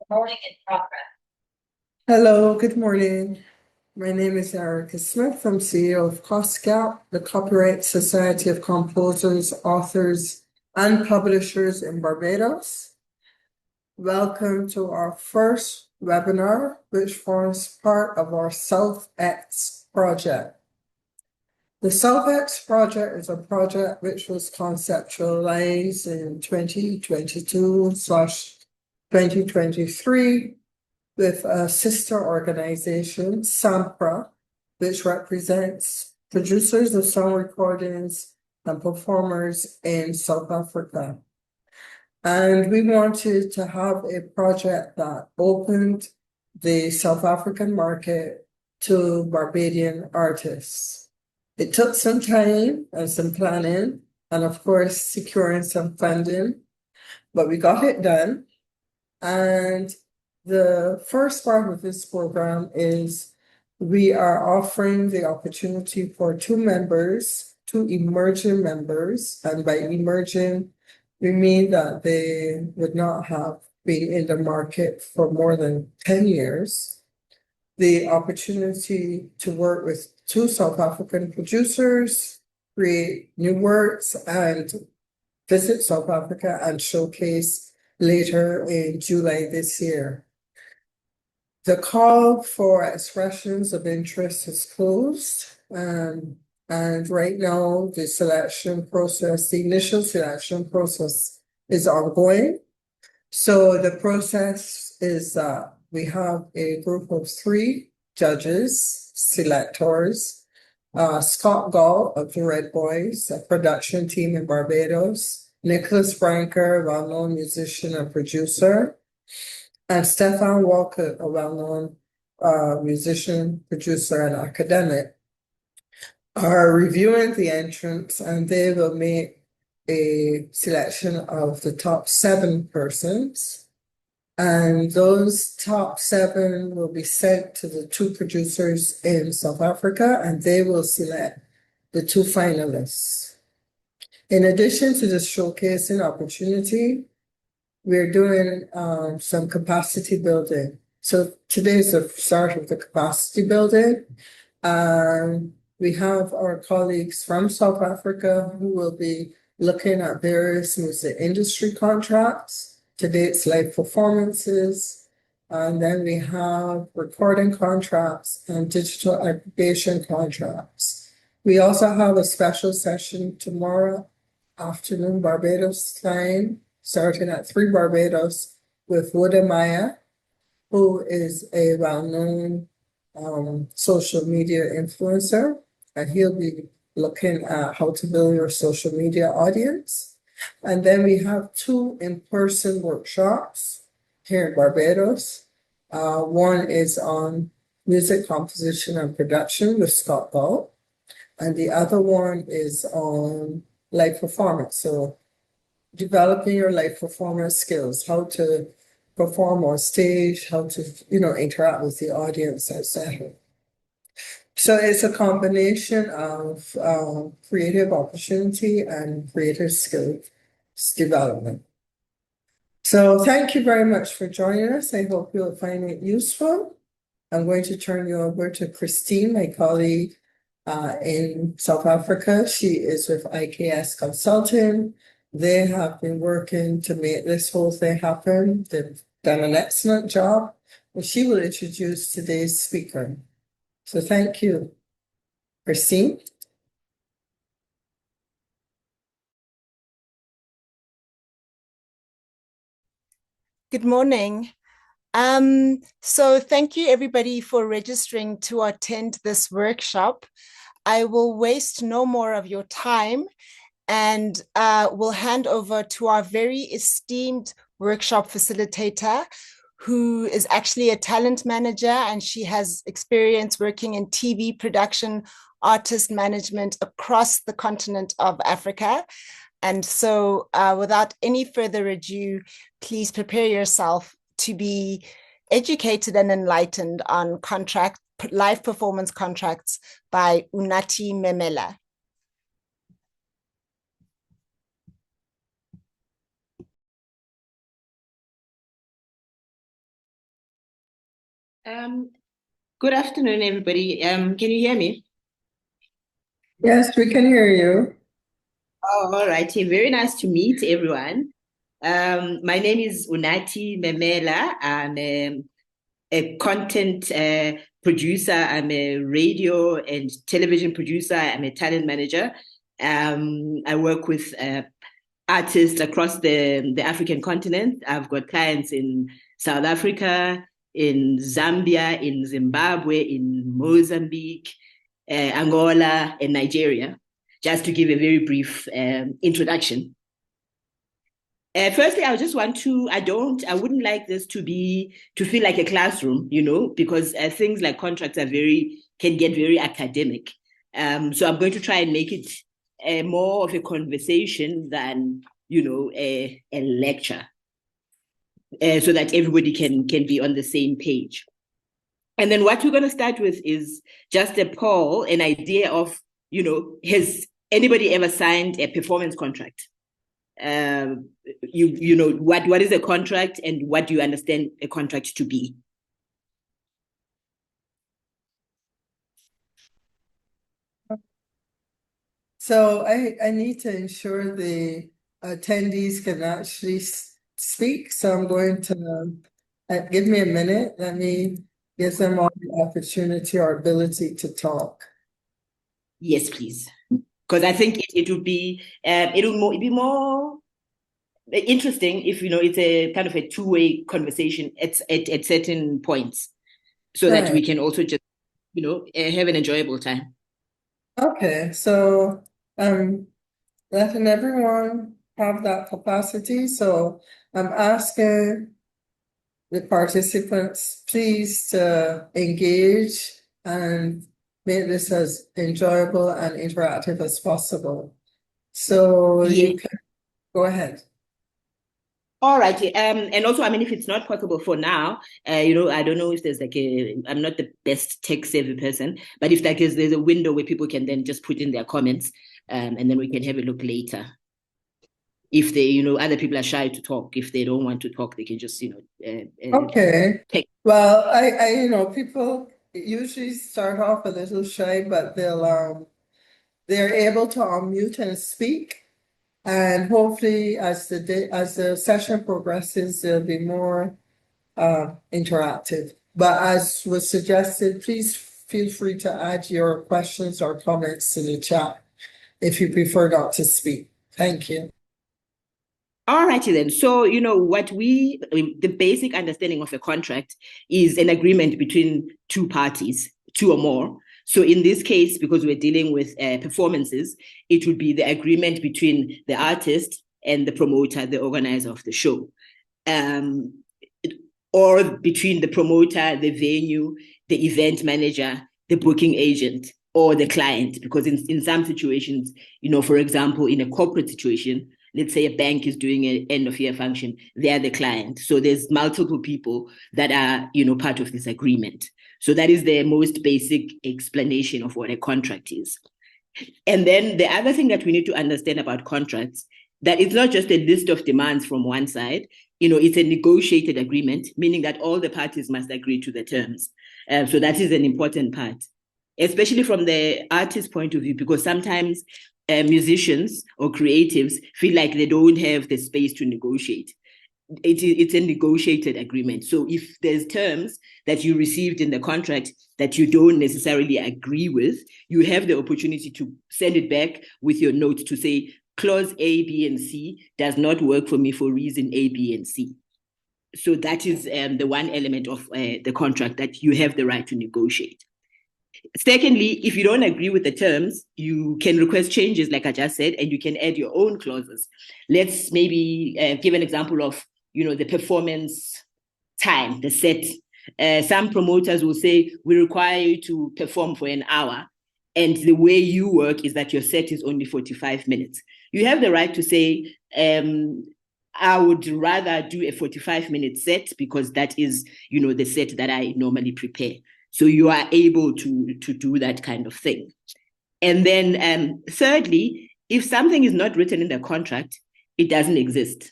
Recording in progress. Hello, good morning. My name is Erica Smith. I'm CEO of COSCAP, the Copyright Society of Composers, Authors, and Publishers in Barbados. Welcome to our first webinar, which forms part of our SouthX project. The SouthX project is a project which was conceptualized in 2022/2023 with a sister organization, SAMPRA, which represents producers of song recordings and performers in South Africa. And we wanted to have a project that opened the South African market to Barbadian artists. It took some time and some planning, and of course, securing some funding, but we got it done. And the first part of this program is we are offering the opportunity for two emerging members, and by emerging, we mean that they would not have been in the market for more than 10 years, the opportunity to work with two South African producers, create new works, and visit South Africa and showcase later in July this year. The call for expressions of interest is closed, and right now the initial selection process is ongoing. So the process is that we have a group of 3 judges, selectors, Scott Gall of the Red Boys, a production team in Barbados, Nicholas Branker, a well-known musician and producer, and Stefan Walcott, a well-known musician, producer, and academic, are reviewing the entrants, and they will make a selection of the top 7 persons. And those top 7 will be sent to the 2 producers in South Africa, and they will select the 2 finalists. In addition to this showcasing opportunity, we're doing some capacity building. So today is the start of the capacity building. We have our colleagues from South Africa who will be looking at various music industry contracts. Today it's live performances. And then we have recording contracts and digital aggregation contracts. We also have a special session tomorrow afternoon, Barbados time, starting at 3 Barbados, with Wodamaya, who is a well-known social media influencer, and he'll be looking at how to build your social media audience. And then we have 2 in-person workshops here in Barbados. One is on music composition and production with Scott Gall, and the other one is on live performance. So developing your live performance skills, how to perform on stage, how to, interact with the audience, etc. So it's a combination of creative opportunity and creative skills development. So thank you very much for joining us. I hope you'll find it useful. I'm going to turn you over to Christine, my colleague in South Africa. She is with IKS Consulting. They have been working to make this whole thing happen. They've done an excellent job. And she will introduce today's speaker. So thank you. Christine? Good morning. So thank you everybody for registering to attend this workshop. I will waste no more of your time and will hand over to our very esteemed workshop facilitator, who is actually a talent manager, and she has experience working in TV production, artist management across the continent of Africa. And so without any further ado, please prepare yourself to be educated and enlightened on live performance contracts by Unathi Memela. Um, Good afternoon, everybody. Can you hear me? Yes, we can hear you. Oh, all righty. Very nice to meet everyone. My name is Unathi Memela. I'm a content producer. I'm a radio and television producer. I'm a talent manager. I work with artists across the African continent. I've got clients in South Africa, in Zambia, in Zimbabwe, in Mozambique, Angola, and Nigeria, just to give a very brief introduction. Firstly, I just want to, I wouldn't like this to feel like a classroom, because things like contracts can get very academic. So I'm going to try and make it more of a conversation than, a lecture, so that everybody can be on the same page. And then what we're going to start with is just a poll, an idea of, has anybody ever signed a performance contract? What is a contract, and what do you understand a contract to be? So I need to ensure the attendees can actually speak. So I'm going to give me a minute. Let me give them all the opportunity or ability to talk. Yes, please. Because I think it would be be more interesting if it's a kind of a two-way conversation at certain points, so that we can also just have an enjoyable time. Okay, so letting everyone have that capacity. So I'm asking the participants please to engage and make this as enjoyable and interactive as possible. So you can go ahead. All right. And also, I mean, if it's not possible for now, I don't know if there's I'm not the best tech savvy person, but if there's a window where people can then just put in their comments, and then we can have a look later. If they, other people are shy to talk, if they don't want to talk, they can just, okay. Well, I people usually start off a little shy, but they're able to unmute and speak. And hopefully, as the session progresses, there'll be more interactive. But as was suggested, please feel free to add your questions or comments to the chat if you prefer not to speak. Thank you. All righty then. So, the basic understanding of a contract is an agreement between two parties, two or more. So in this case, because we're dealing with performances, it would be the agreement between the artist and the promoter, the organizer of the show. Or between the promoter, the venue, the event manager, the booking agent, or the client. Because in some situations, for example, in a corporate situation, let's say a bank is doing an end of year function, they're the client. So there's multiple people that are, part of this agreement. So that is the most basic explanation of what a contract is. And then the other thing that we need to understand about contracts, that it's not just a list of demands from one side, it's a negotiated agreement, meaning that all the parties must agree to the terms. So that is an important part, especially from the artist's point of view, because sometimes musicians or creatives feel like they don't have the space to negotiate. It's a negotiated agreement. So if there's terms that you received in the contract that you don't necessarily agree with, you have the opportunity to send it back with your note to say, clause A, B, and C does not work for me for reason A, B, and C. So that is the one element of the contract that you have the right to negotiate. Secondly, if you don't agree with the terms, you can request changes, like I just said, and you can add your own clauses. Let's maybe give an example of, the performance time, the set. Some promoters will say, we require you to perform for an hour. And the way you work is that your set is only 45 minutes. You have the right to say, I would rather do a 45-minute set because that is, the set that I normally prepare. So you are able to do that kind of thing. And then thirdly, if something is not written in the contract, it doesn't exist.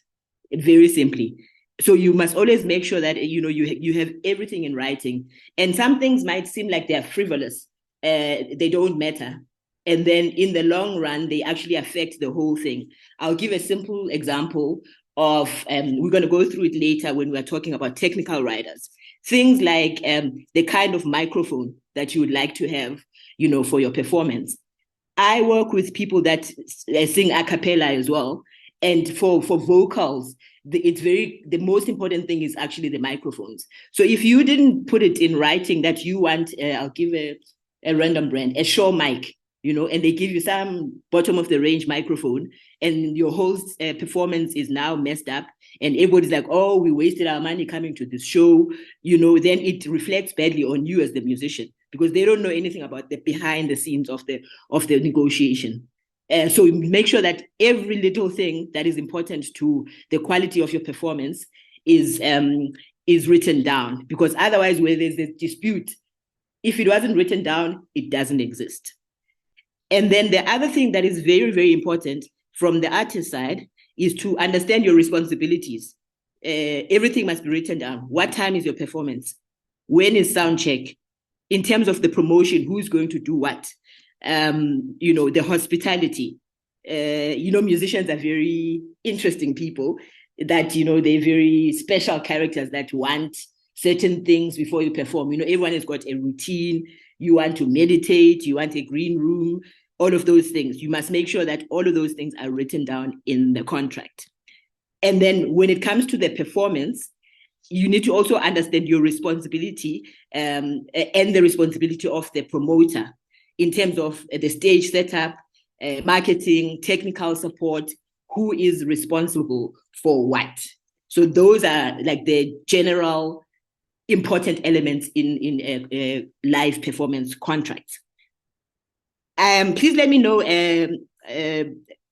Very simply. So you must always make sure that you have everything in writing. And some things might seem like they're frivolous, they don't matter, and then in the long run they actually affect the whole thing. I'll give a simple example of we're going to go through it later when we're talking about technical writers. Things like the kind of microphone that you would like to have, for your performance. I work with people that sing a cappella as well. And for vocals, the most important thing is actually the microphones. So if you didn't put it in writing that you want, I'll give a random brand, a Shure mic, and they give you some bottom of the range microphone, and your whole performance is now messed up, and everybody's like, oh, we wasted our money coming to this show, then it reflects badly on you as the musician, because they don't know anything about the behind the scenes of the negotiation. So make sure that every little thing that is important to the quality of your performance is written down, because otherwise, where there's a dispute, if it wasn't written down, it doesn't exist. And then the other thing that is very, very important from the artist side is to understand your responsibilities. Everything must be written down. What time is your performance? When is sound check? In terms of the promotion, who's going to do what? The hospitality. Musicians are very interesting people that, they're very special characters that want certain things before you perform. Everyone has got a routine. You want to meditate, you want a green room, all of those things. You must make sure that all of those things are written down in the contract. And then when it comes to the performance, you need to also understand your responsibility and the responsibility of the promoter in terms of the stage setup, marketing, technical support, who is responsible for what. So those are like the general important elements in a live performance contract. Please let me know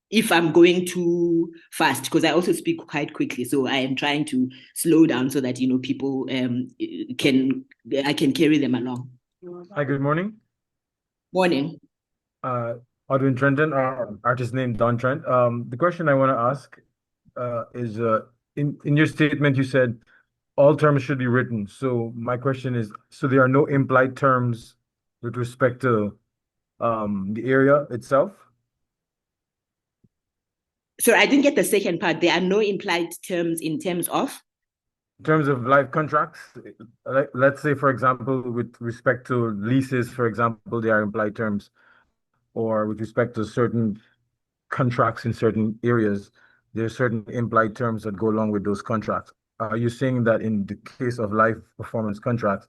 if I'm going too fast, because I also speak quite quickly. So I am trying to slow down so that people I can carry them along. Hi, good morning. Morning. Odwin Trenton, artist name Don Trent. The question I want to ask is in your statement you said all terms should be written. So my question is, so there are no implied terms with respect to the area itself? So I didn't get the second part. There are no implied terms in terms of? In terms of live contracts, let's say, for example, with respect to leases, for example, there are implied terms, or with respect to certain contracts in certain areas, there are certain implied terms that go along with those contracts. Are you saying that in the case of live performance contracts,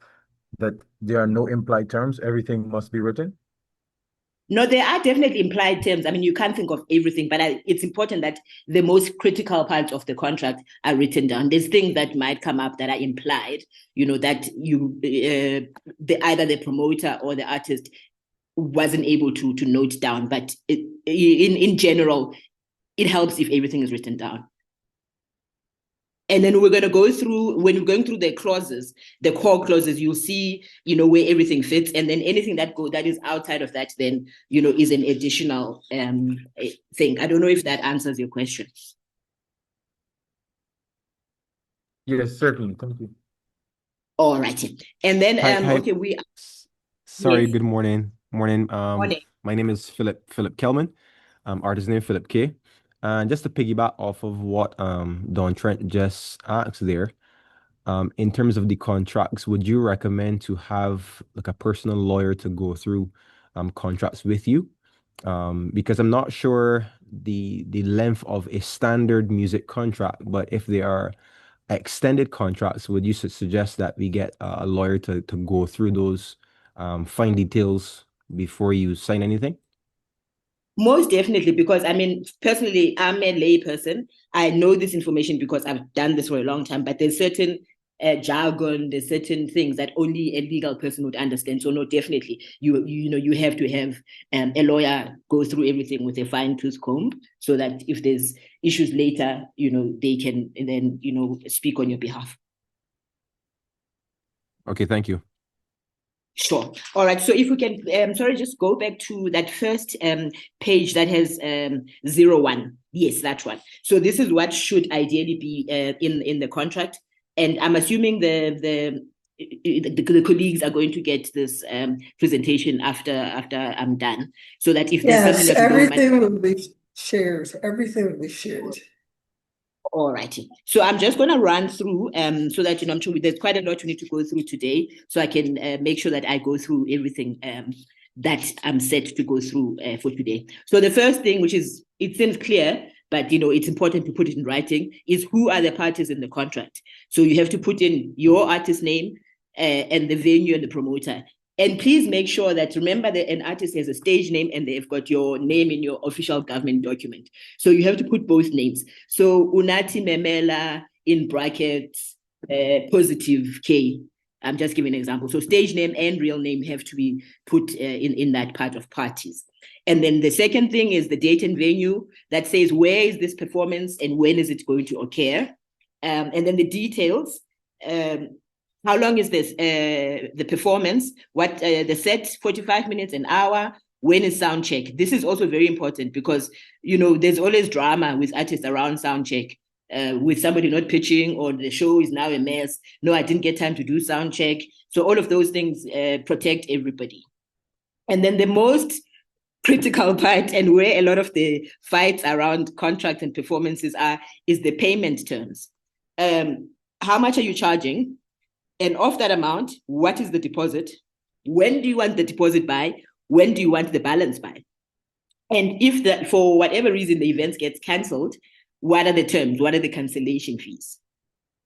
that there are no implied terms, everything must be written? No, there are definitely implied terms. I mean, you can't think of everything, but it's important that the most critical parts of the contract are written down. There's things that might come up that are implied, that either the promoter or the artist wasn't able to note down. But in general, it helps if everything is written down. And then we're going to go through, when we're going through the clauses, the core clauses, you'll see, where everything fits. And then anything that is outside of that, then, is an additional thing. I don't know if that answers your question. Yes, certainly. Thank you. All righty. And then, Hi. okay, Sorry, Yes. good morning. Morning. Morning. My name is Philip Kelman. Artist name Philip K. And just to piggyback off of what Don Trent just asked there, in terms of the contracts, would you recommend to have like a personal lawyer to go through contracts with you? Because I'm not sure the length of a standard music contract, but if they are extended contracts, would you suggest that we get a lawyer to go through those fine details before you sign anything? Most definitely, because I mean, personally, I'm a lay person. I know this information because I've done this for a long time, but there's certain jargon, there's certain things that only a legal person would understand. So no, definitely, you have to have a lawyer go through everything with a fine-tooth comb, so that if there's issues later, they can then, speak on your behalf. Okay, thank you. Sure. All right. So if we can, just go back to that first page that has 01, Yes, that one. So this is what should ideally be in the contract. And I'm assuming the colleagues are going to get this presentation after I'm done, so that if there's Yes, something that you don't mind. everything will be shared. Everything will be shared. All righty. So I'm just going to run through so that, I'm sure there's quite a lot we need to go through today, so I can make sure that I go through everything that I'm set to go through for today. So the first thing, which is, it seems clear, but it's important to put it in writing, is who are the parties in the contract. So you have to put in your artist name and the venue and the promoter. And please make sure that, remember that an artist has a stage name and they've got your name in your official government document. So you have to put both names. So Unathi Memela in brackets, positive K. I'm just giving an example. So stage name and real name have to be put in that part of parties. And then the second thing is the date and venue that says where is this performance and when is it going to occur. And then the details. How long is this, the performance? What the set, 45 minutes, an hour? When is sound check? This is also very important because, there's always drama with artists around sound check, with somebody not pitching or the show is now a mess. No, I didn't get time to do sound check. So all of those things protect everybody. And then the most critical part, and where a lot of the fights around contracts and performances are, is the payment terms. How much are you charging? And of that amount, what is the deposit? When do you want the deposit by? When do you want the balance by? And if for whatever reason the event gets cancelled, what are the terms? What are the cancellation fees?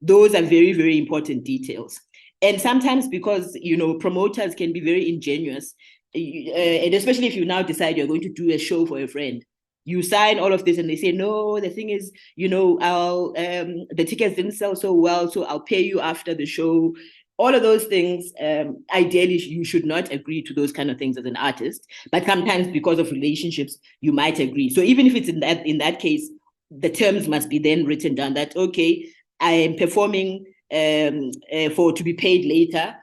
Those are very, very important details. And sometimes because, promoters can be very ingenious, and especially if you now decide you're going to do a show for a friend, you sign all of this and they say, no, the thing is, the tickets didn't sell so well, so I'll pay you after the show. All of those things, ideally, you should not agree to those kind of things as an artist. But sometimes because of relationships, you might agree. So even if it's in that case, the terms must be then written down that, okay, I am performing to be paid later,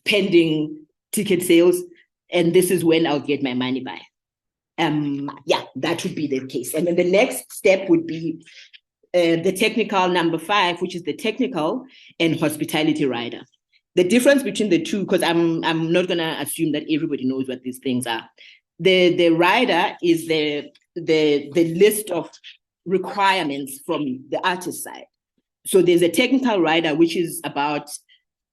pending ticket sales, and this is when I'll get my money by. That would be the case. And then the next step would be the technical number 5, which is the technical and hospitality rider. The difference between the two, because I'm not gonna assume that everybody knows what these things are. The rider is the list of requirements from the artist side. So there's a technical rider, which is about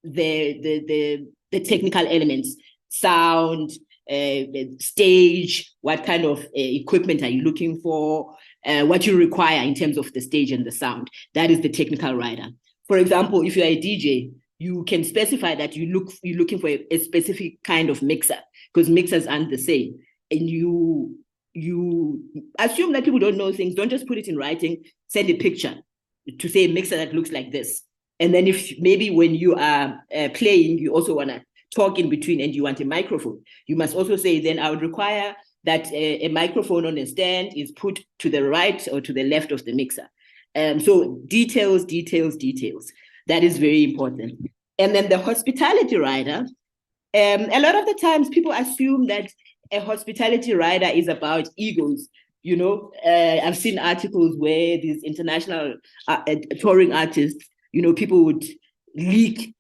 the technical elements, sound, stage, what kind of equipment are you looking for, what you require in terms of the stage and the sound. That is the technical rider. For example, if you're a DJ, you can specify that you're looking for a specific kind of mixer, because mixers aren't the same. And you assume that people don't know things. Don't just put it in writing. Send a picture to say a mixer that looks like this. And then if maybe when you are playing, you also want to talk in between and you want a microphone, you must also say, then I would require that a microphone on a stand is put to the right or to the left of the mixer. So details. That is very important. And then the hospitality rider, a lot of the times people assume that a hospitality rider is about egos. I've seen articles where these international touring artists, people would leak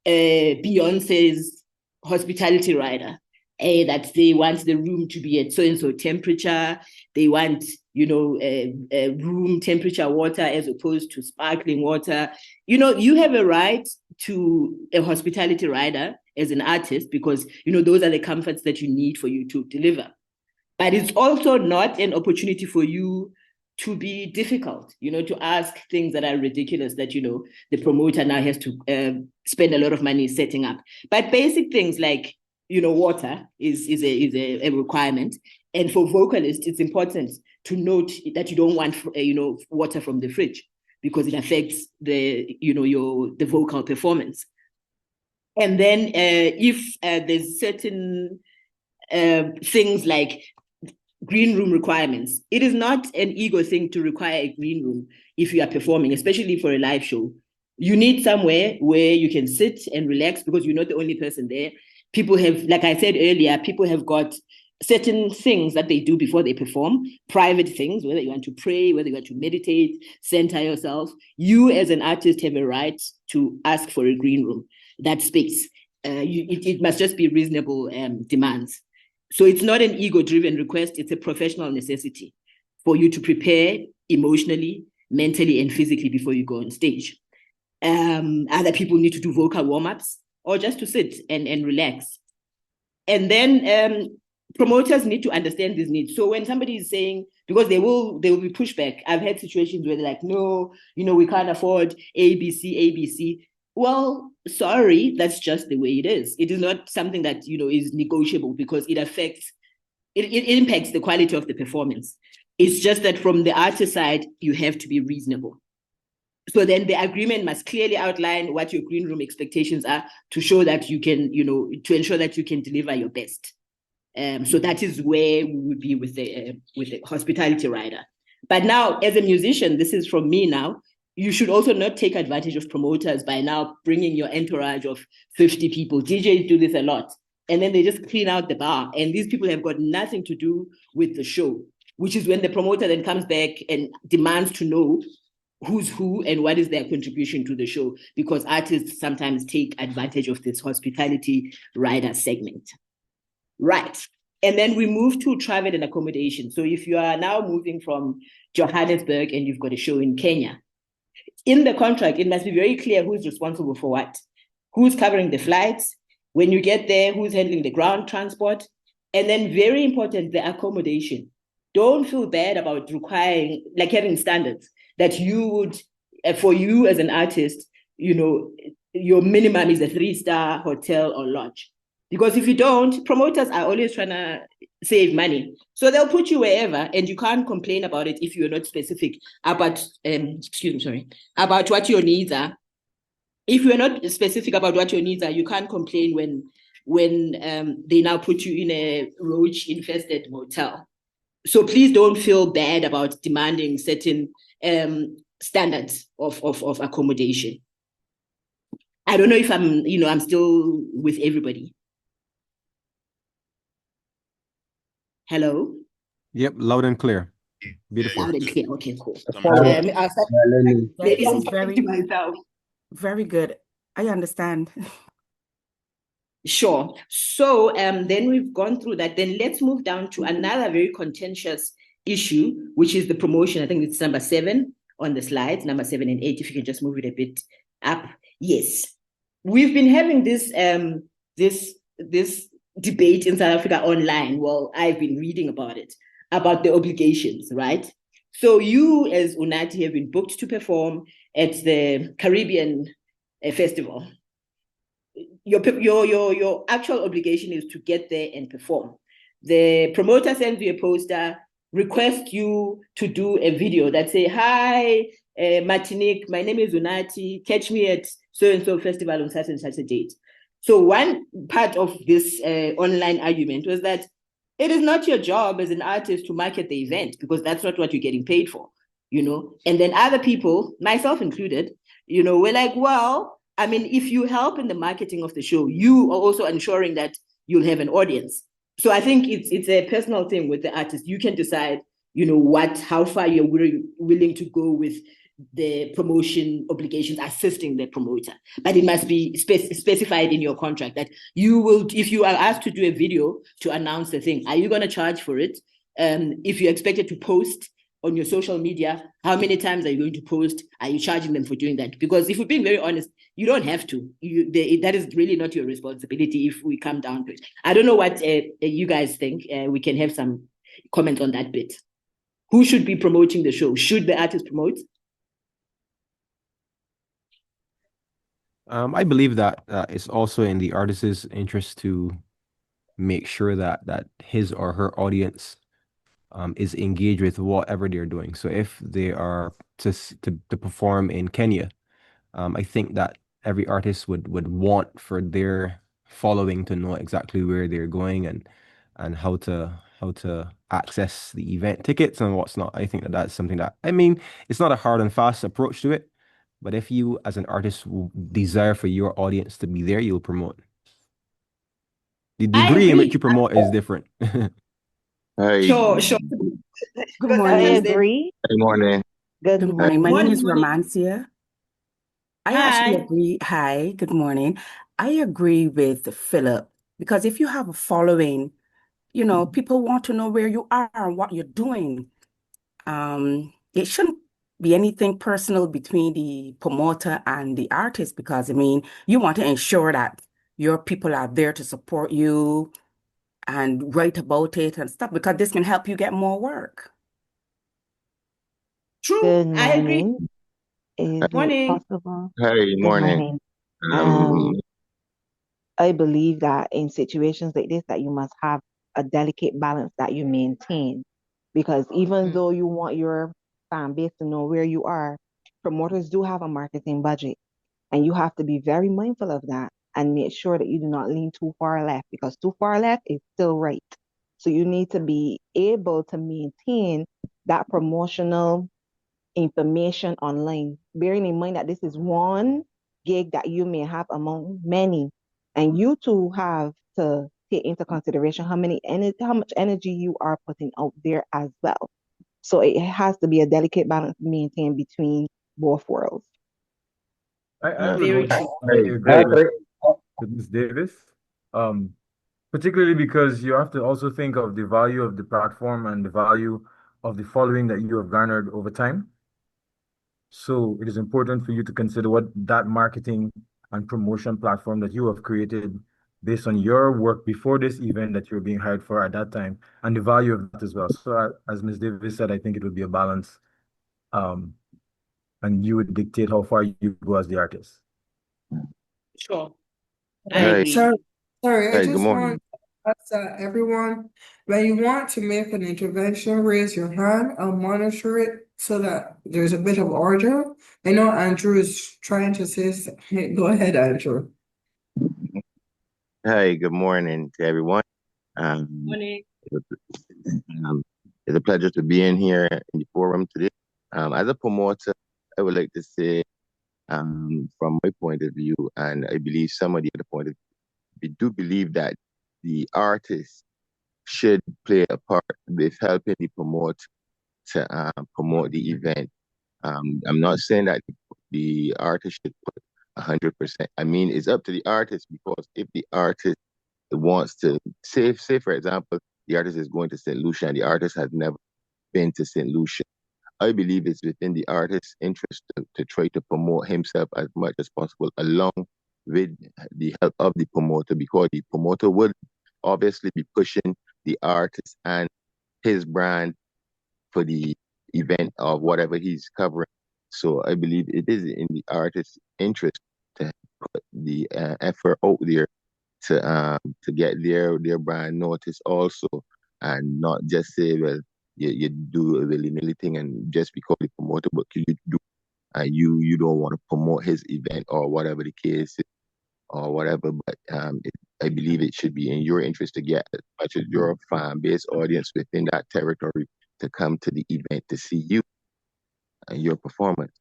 Beyonce's hospitality rider, that they want the room to be at so-and-so temperature. They want, room temperature water as opposed to sparkling water. You have a right to a hospitality rider as an artist because, those are the comforts that you need for you to deliver. But it's also not an opportunity for you to be difficult, to ask things that are ridiculous that, the promoter now has to spend a lot of money setting up. But basic things like, water is a requirement. And for vocalists, it's important to note that you don't want, water from the fridge because it affects the vocal performance. And then if there's certain things like green room requirements. It is not an ego thing to require a green room if you are performing, especially for a live show. You need somewhere where you can sit and relax because you're not the only person there. People have, like I said earlier, people have got certain things that they do before they perform, private things, whether you want to pray, whether you want to meditate, center yourself, you as an artist have a right to ask for a green room, that space. It must just be reasonable demands. So it's not an ego-driven request, it's a professional necessity for you to prepare emotionally, mentally, and physically before you go on stage. Other people need to do vocal warm-ups or just to sit and relax. And then promoters need to understand these needs. So when somebody is saying, because there will be pushback. I've had situations where they're like, no, we can't afford ABC. Well, sorry, that's just the way it is. It is not something that, is negotiable because it affects, it impacts the quality of the performance. It's just that from the artist side, you have to be reasonable. So then the agreement must clearly outline what your green room expectations are to show that you can, to ensure that you can deliver your best. So that is where we would be with the hospitality rider. But now, as a musician, this is from me now, you should also not take advantage of promoters by now bringing your entourage of 50 people. DJs do this a lot. And then they just clean out the bar. And these people have got nothing to do with the show, which is when the promoter then comes back and demands to know who's who and what is their contribution to the show, because artists sometimes take advantage of this hospitality rider segment. Right. And then we move to travel and accommodation. So if you are now moving from Johannesburg and you've got a show in Kenya, in the contract, it must be very clear who's responsible for what, who's covering the flights, when you get there, who's handling the ground transport, and then very important, the accommodation. Don't feel bad about requiring, like having standards that you would, for you as an artist, your minimum is a 3-star hotel or lodge. Because if you don't, promoters are always trying to save money. So they'll put you wherever, and you can't complain about it if you're not specific about, about what your needs are. If you're not specific about what your needs are, you can't complain when they now put you in a roach-infested motel. So please don't feel bad about demanding certain standards of accommodation. I don't know if I'm still with everybody. Hello? Yep, loud and clear. Beautiful. Loud and clear. Okay, cool. This is very good. I understand. Sure. So then we've gone through that. Then let's move down to another very contentious issue, which is the promotion. I think it's number 7 on the slides, number 7 and 8. If you can just move it a bit up. Yes. We've been having this debate in South Africa online. Well, I've been reading about it, about the obligations, right? So you as Unathi have been booked to perform at the Caribbean Festival. Your actual obligation is to get there and perform. The promoter sends you a poster, requests you to do a video that say, hi, Martinique, my name is Unathi, catch me at so-and-so festival on such and such a date. So one part of this online argument was that it is not your job as an artist to market the event, because that's not what you're getting paid for, And then other people, myself included, we're like, well, I mean, if you help in the marketing of the show, you are also ensuring that you'll have an audience. So I think it's a personal thing with the artist. You can decide, how far you're willing to go with the promotion obligations, assisting the promoter. But it must be specified in your contract that you will, if you are asked to do a video to announce the thing, are you going to charge for it? If you're expected to post on your social media, how many times are you going to post? Are you charging them for doing that? Because if we're being very honest, you don't have to. That is really not your responsibility if we come down to it. I don't know what you guys think. We can have some comments on that bit. Who should be promoting the show? Should the artist promote? I believe that it's also in the artist's interest to make sure that his or her audience is engaged with whatever they're doing. So if they are to perform in Kenya, I think that every artist would want for their following to know exactly where they're going and how to access the event tickets and what's not. I think that's something that, I mean, it's not a hard and fast approach to it, but if you as an artist desire for your audience to be there, you'll promote. The degree in which you promote is different. Hi, Sure. Good Because I morning. agree. good morning. Good Good morning. My name Morning, is morning. Romancia. I actually Hi. agree. Hi, good morning. I agree with Philip because if you have a following, people want to know where you are and what you're doing. It shouldn't be anything personal between the promoter and the artist because, I mean, you want to ensure that your people are there to support you and write about it and stuff because this can help you get more work. True. Good I agree. morning. Is it Morning. possible? Hi, Good morning. morning. Um, I believe that in situations like this, that you must have a delicate balance that you maintain. Because even though you want your fan base to know where you are, promoters do have a marketing budget. And you have to be very mindful of that and make sure that you do not lean too far left because too far left is still right. So you need to be able to maintain that promotional information online, bearing in mind that this is one gig that you may have among many. And you too have to take into consideration how much energy you are putting out there as well. So it has to be a delicate balance maintained between both worlds. I would Very also true. agree with Ms. Davis, um, particularly because you have to also think of the value of the platform and the value of the following that you have garnered over time. So it is important for you to consider what that marketing and promotion platform that you have created based on your work before this event that you're being hired for at that time and the value of that as well. So as Ms. Davis said, I think it would be a balance, um, and you would dictate how far you go as the artist. Sure. I hi, agree. Sorry, I good just morning. want to ask everyone, when you want to make an intervention, raise your hand. I'll monitor it so that there's a bit of order. I know Andrew is trying to say, go ahead, Andrew. Hi, good morning to everyone. Morning. Um, it's a pleasure to be in here in the forum today. As a promoter, I would like to say, from my point of view, and I believe some of the other point of view, we do believe that the artist should play a part with helping the promoter to promote the event. I'm not saying that the artist should put 100%. I mean, it's up to the artist because if the artist wants to say for example, the artist is going to St. Lucia and the artist has never been to St. Lucia. I believe it's within the artist's interest to try to promote himself as much as possible along with the help of the promoter because the promoter would obviously be pushing the artist and his brand for the event of whatever he's covering. So I believe it is in the artist's interest to put the effort out there to get their brand noticed also, and not just say, well, you do a willy-nilly thing and just because the promoter, but you do you don't want to promote his event or whatever the case is or whatever. But I believe it should be in your interest to get as much of your fan base audience within that territory to come to the event to see you and your performance.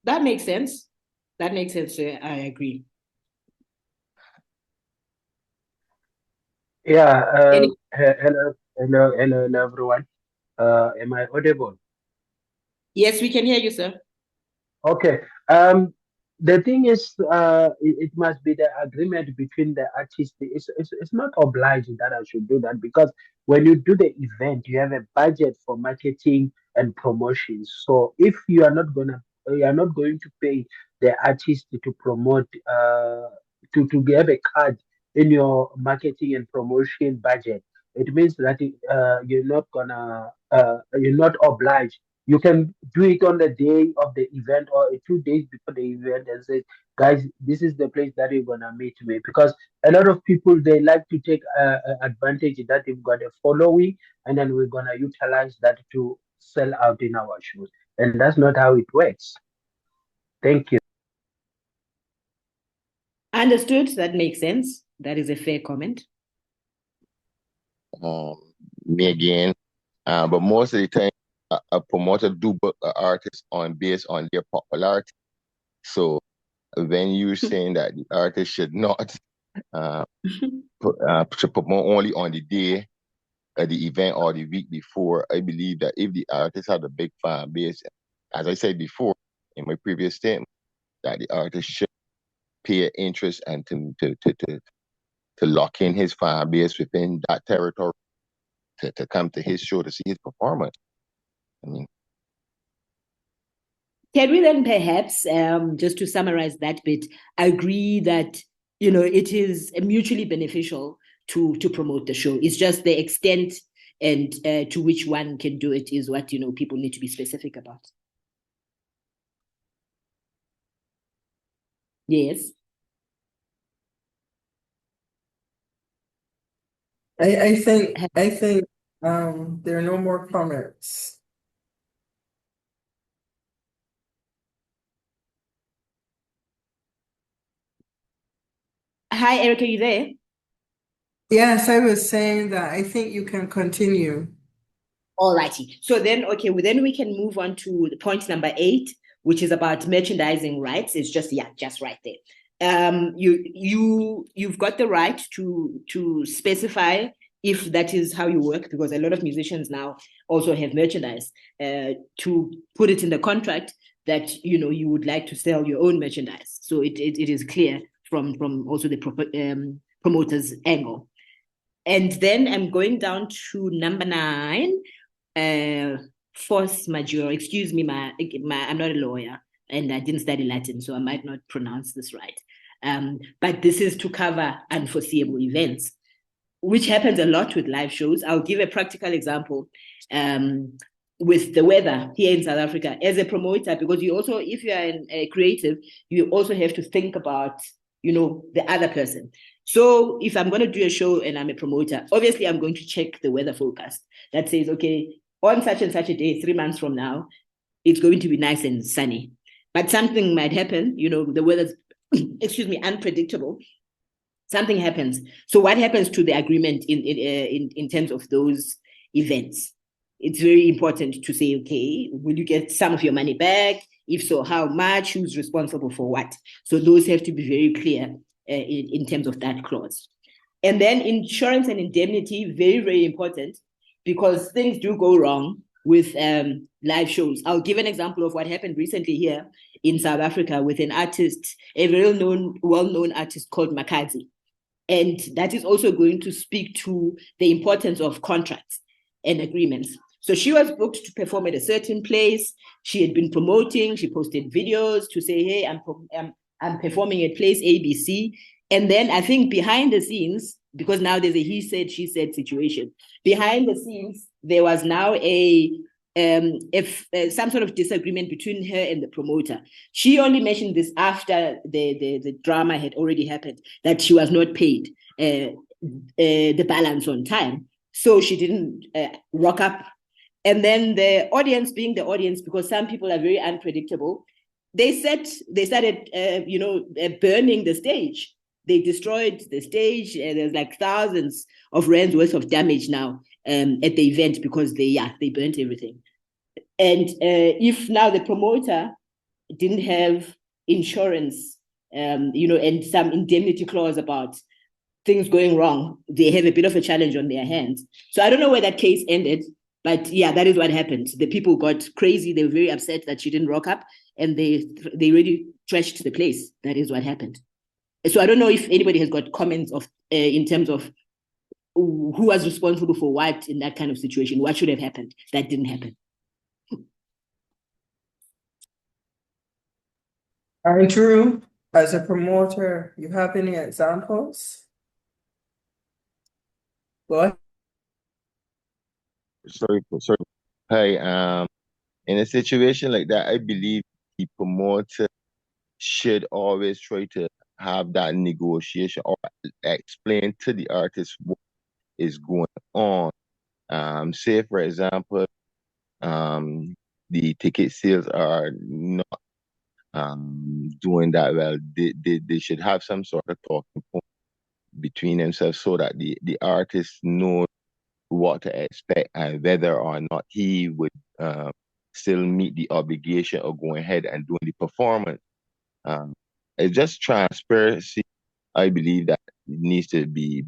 That makes sense. That makes sense. I agree. Yeah, Any hello, everyone. Am I audible? Yes, we can hear you, sir. Okay. The thing is, it must be the agreement between the artist. It's not obliged that I should do that because when you do the event, you have a budget for marketing and promotion. So if you are not going to pay the artist to promote, to have a card in your marketing and promotion budget. It means that you're not obliged. You can do it on the day of the event or 2 days before the event and say, guys, this is the place that you're gonna meet me. Because a lot of people they like to take advantage that they've got a following, and then we're gonna utilize that to sell out in our shows, and that's not how it works. Thank you. Understood. That makes sense. That is a fair comment. Um, Me again, but most of the time, a promoter do book an artist on based on their popularity. So when you're saying that the artist should not should promote only on the day the event or the week before. I believe that if the artist had a big fan base, as I said before in my previous statement, that the artist should pay interest and to lock in his fan base within that territory to come to his show to see his performance. I mean, can we then perhaps, just to summarize that bit, agree that, it is mutually beneficial to promote the show? It's just the extent and to which one can do it is what, people need to be specific about. Yes. I think there are no more comments. Hi, Erica, you there? Yes, I was saying that I think you can continue. All righty. So then, okay, then we can move on to the point number 8, which is about merchandising rights. It's just right there. You've got the right to specify if that is how you work, because a lot of musicians now also have merchandise, to put it in the contract that you would like to sell your own merchandise. So it is clear from also the promoter's angle. And then I'm going down to number 9. Force majeure. Excuse me, I'm not a lawyer and I didn't study Latin, so I might not pronounce this right. But this is to cover unforeseeable events, which happens a lot with live shows. I'll give a practical example with the weather here in South Africa as a promoter, because you also, if you are a creative, you also have to think about, the other person. So if I'm going to do a show and I'm a promoter, obviously I'm going to check the weather forecast that says, okay, on such and such a day, 3 months from now, it's going to be nice and sunny. But something might happen, the weather's, unpredictable. Something happens. So what happens to the agreement in terms of those events? It's very important to say, okay, will you get some of your money back? If so, how much? Who's responsible for what? So those have to be very clear in terms of that clause. And then insurance and indemnity, very, very important, because things do go wrong with live shows. I'll give an example of what happened recently here in South Africa with an artist, a very well-known artist called Makazi. And that is also going to speak to the importance of contracts and agreements. So she was booked to perform at a certain place. She had been promoting. She posted videos to say, hey, I'm performing at place ABC. And then I think behind the scenes, because now there's a he said, she said situation, behind the scenes, there was now some sort of disagreement between her and the promoter. She only mentioned this after the drama had already happened, that she was not paid the balance on time. So she didn't rock up. And then the audience, being the audience, because some people are very unpredictable, they started burning the stage. They destroyed the stage. There's like thousands of rands worth of damage now at the event because they burnt everything. And if now the promoter didn't have insurance, and some indemnity clause about things going wrong, they have a bit of a challenge on their hands. So I don't know where that case ended, but yeah, that is what happened. The people got crazy. They were very upset that she didn't rock up, and they really trashed the place. That is what happened. So I don't know if anybody has got comments of in terms of who was responsible for what in that kind of situation. What should have happened that didn't happen? Andrew, as a promoter, you have any examples? What? Sorry. Hi. In a situation like that, I believe the promoter should always try to have that negotiation or explain to the artist what is going on. Say, for example, the ticket sales are not doing that well. They should have some sort of talking point between themselves so that the artist knows what to expect and whether or not he would still meet the obligation of going ahead and doing the performance. It's just transparency. I believe that needs to be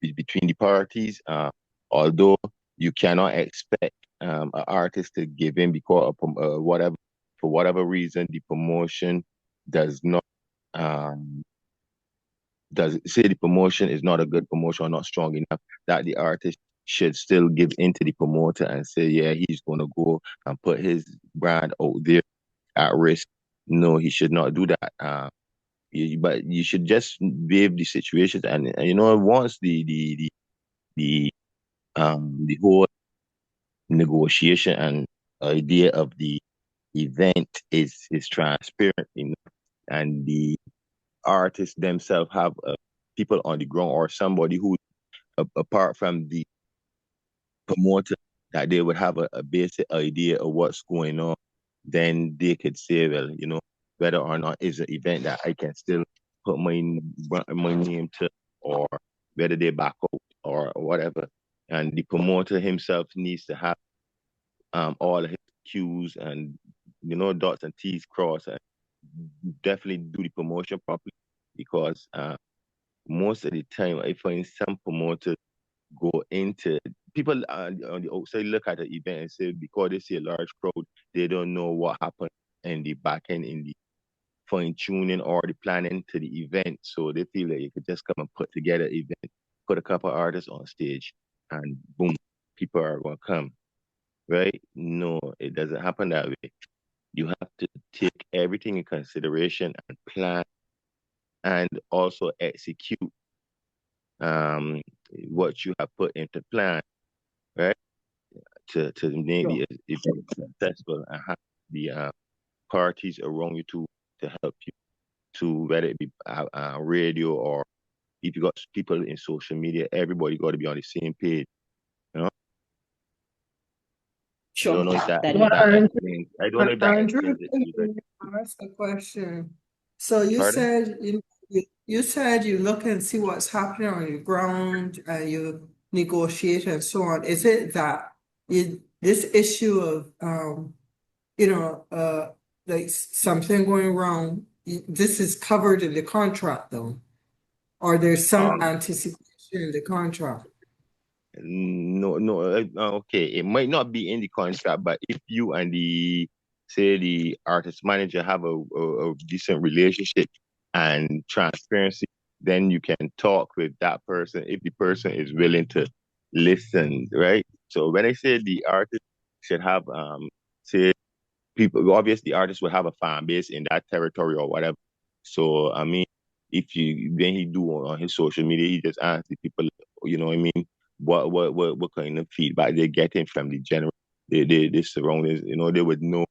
between the parties. Although you cannot expect an artist to give in because of whatever, for whatever reason, the promotion does not does say the promotion is not a good promotion or not strong enough, that the artist should still give in to the promoter and say, yeah, he's going to go and put his brand out there at risk. No, he should not do that. But you should just waive the situations, and once the whole negotiation and idea of the event is transparent enough, and the artists themselves have people on the ground or somebody who, apart from the promoter, that they would have a basic idea of what's going on, then they could say, well, whether or not it's an event that I can still put my name to, or whether they back out or whatever. And the promoter himself needs to have all of his Q's and dots and T's crossed, and definitely do the promotion properly, because most of the time I find some promoters go into people on the outside look at the event and say, because they see a large crowd, they don't know what happened in the back end, in the fine tuning or the planning to the event. So they feel that you could just come and put together an event, put a couple of artists on stage, and boom, people are going to come. Right? No, it doesn't happen that way. You have to take everything in consideration and plan, and also execute what you have put into plan, right? To make the event successful, and have the parties around you to help you, to whether it be radio, or if you got people in social media, everybody got to be on the same page. I Sure. don't know if that, Well, explains. I don't know if that Andrew, explains it. I ask a question. So you Pardon? said you said you look and see what's happening on the ground and you negotiate and so on. Is it that this issue of like something going wrong, this is covered in the contract though? Or there's some anticipation in the contract? No, okay. It might not be in the contract, but if you and the artist manager have a decent relationship and transparency, then you can talk with that person if the person is willing to listen, right? So when I say the artist should have, say, people, obviously artists will have a fan base in that territory or whatever. So I mean, if you when he do on his social media, he just asks the people, what I mean, what kind of feedback they're getting from the general the surroundings, they would know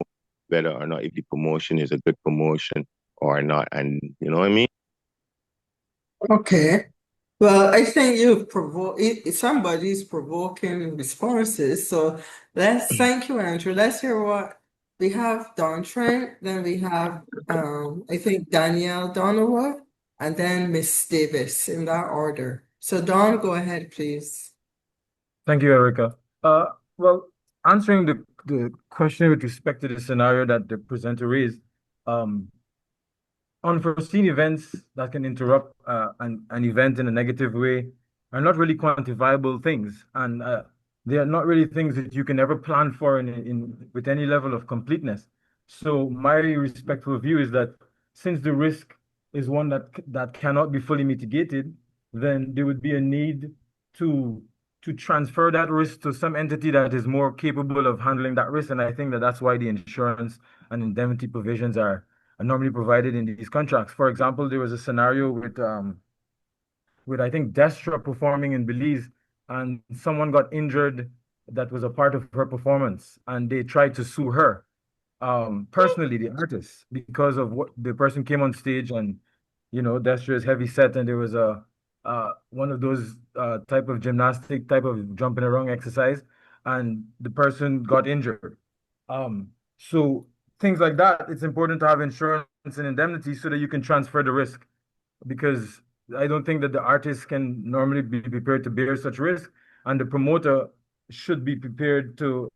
whether or not if the promotion is a good promotion or not. And you know what I mean? Okay. Well, I think you've provoked somebody's provoking responses. So thank you, Andrew. Let's hear what we have. Don Trent, then we have I think Danielle Donovan, and then Miss Davis in that order. So Don, go ahead, please. Thank you, Erica. Well, answering the question with respect to the scenario that the presenter raised, unforeseen events that can interrupt an event in a negative way are not really quantifiable things, and they are not really things that you can ever plan for in with any level of completeness. So my respectful view is that since the risk is one that cannot be fully mitigated, then there would be a need to transfer that risk to some entity that is more capable of handling that risk. And I think that that's why the insurance and indemnity provisions are normally provided in these contracts. For example, there was a scenario with I think Destra performing in Belize, and someone got injured that was a part of her performance, and they tried to sue her personally, the artist, because of what the person came on stage, and Destra is heavy set, and there was a one of those type of gymnastic type of jumping around exercise, and the person got injured. So things like that, it's important to have insurance and indemnity so that you can transfer the risk, because I don't think that the artist can normally be prepared to bear such risk, and the promoter should be prepared to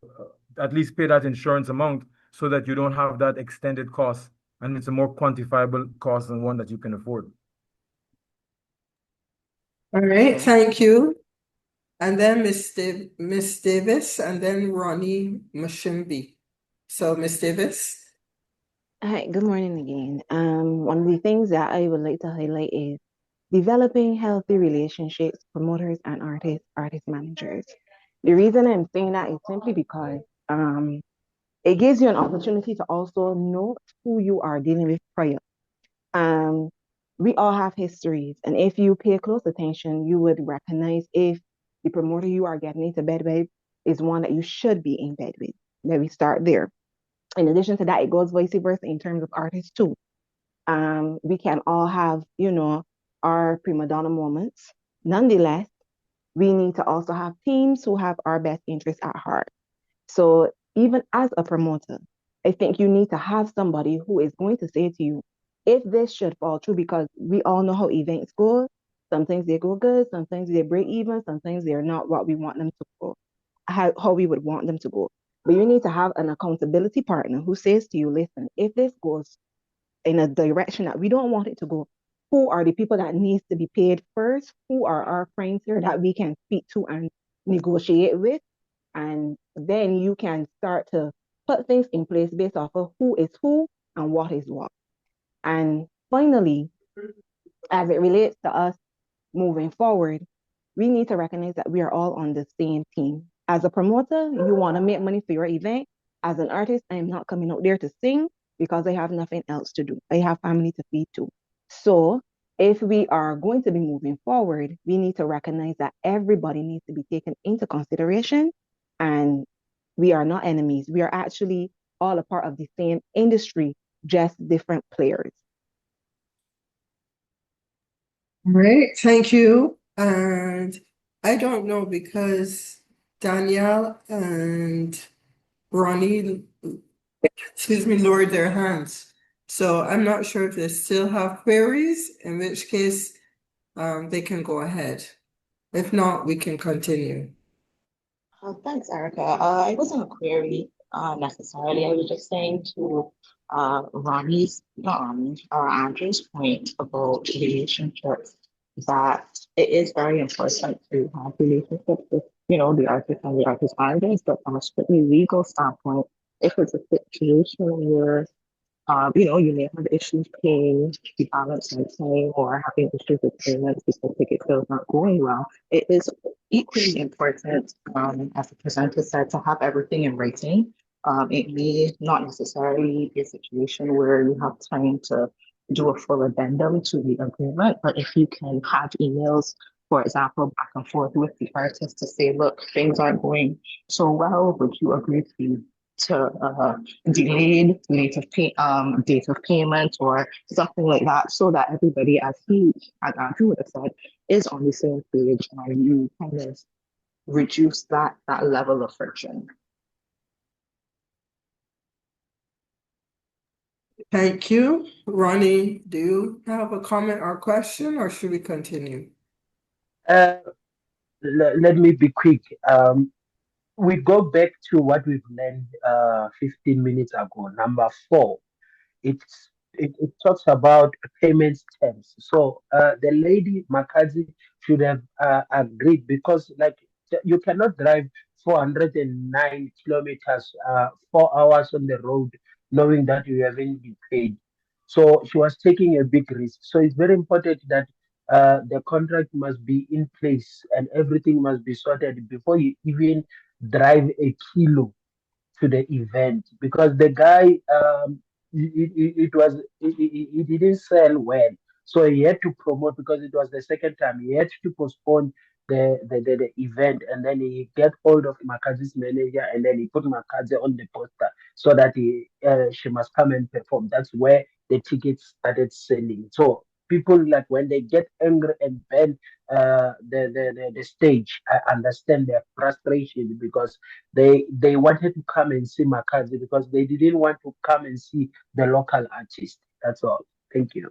at least pay that insurance amount so that you don't have that extended cost, and it's a more quantifiable cost and one that you can afford. All right, thank you. and then Miss Davis, and then Ronnie Mashimbi. So Miss Davis. Hi, good morning again. One of the things that I would like to highlight is developing healthy relationships, promoters and artist managers. The reason I'm saying that is simply because it gives you an opportunity to also know who you are dealing with prior. Um, we all have histories, and if you pay close attention, you would recognize if the promoter you are getting into bed with is one that you should be in bed with. Let me start there. In addition to that, it goes vice versa in terms of artists too. We can all have, our prima donna moments. Nonetheless, we need to also have teams who have our best interests at heart. So even as a promoter, I think you need to have somebody who is going to say to you, if this should fall through, because we all know how events go. Sometimes they go good, sometimes they break even, sometimes they're not what we want them to go, how we would want them to go. But you need to have an accountability partner who says to you, listen, if this goes in a direction that we don't want it to go, who are the people that needs to be paid first? Who are our friends here that we can speak to and negotiate with? And then you can start to put things in place based off of who is who and what is what. And finally, as it relates to us moving forward, we need to recognize that we are all on the same team. As a promoter, you want to make money for your event. As an artist, I am not coming out there to sing because I have nothing else to do. I have family to feed too. So if we are going to be moving forward, we need to recognize that everybody needs to be taken into consideration, and we are not enemies. We are actually all a part of the same industry, just different players. Great, thank you. And I don't know because Danielle and Ronnie, lowered their hands. So I'm not sure if they still have queries, in which case they can go ahead. If not, we can continue. Thanks, Erica. It wasn't a query necessarily. I was just saying to Ronnie's, Andrew's point about relationships, that it is very important to have relationships with, the artist and the artist managers, but from a strictly legal standpoint, if it's a situation where you may have issues paying the balance on time or having issues with payments because ticket sales not going well. It is equally important, as the presenter said, to have everything in writing. It may not necessarily be a situation where you have time to do a full addendum to the agreement, but if you can have emails, for example, back and forth with the artist to say, look, things aren't going so well, would you agree to delayed date of payment or something like that, so that everybody, as Andrew would have said, is on the same page, and you kind of reduce that level of friction. Thank you. Ronnie, do you have a comment or question, or should we continue? Let me be quick. We go back to what we've learned 15 minutes ago. Number 4, it talks about payment terms. So the lady Makazi should have agreed, because like you cannot drive 409 kilometers, 4 hours on the road, knowing that you haven't been paid. So she was taking a big risk. So it's very important that the contract must be in place and everything must be sorted before you even drive a kilo to the event, because the guy it didn't sell well, so he had to promote, because it was the second time he had to postpone the event, and then he get hold of Makazi's manager, and then he put Makazi on the poster so that she must come and perform. That's where the tickets started selling. So people, like, when they get angry and ban the stage, I understand their frustration, because they wanted to come and see Makazi because they didn't want to come and see the local artist. That's all. Thank you.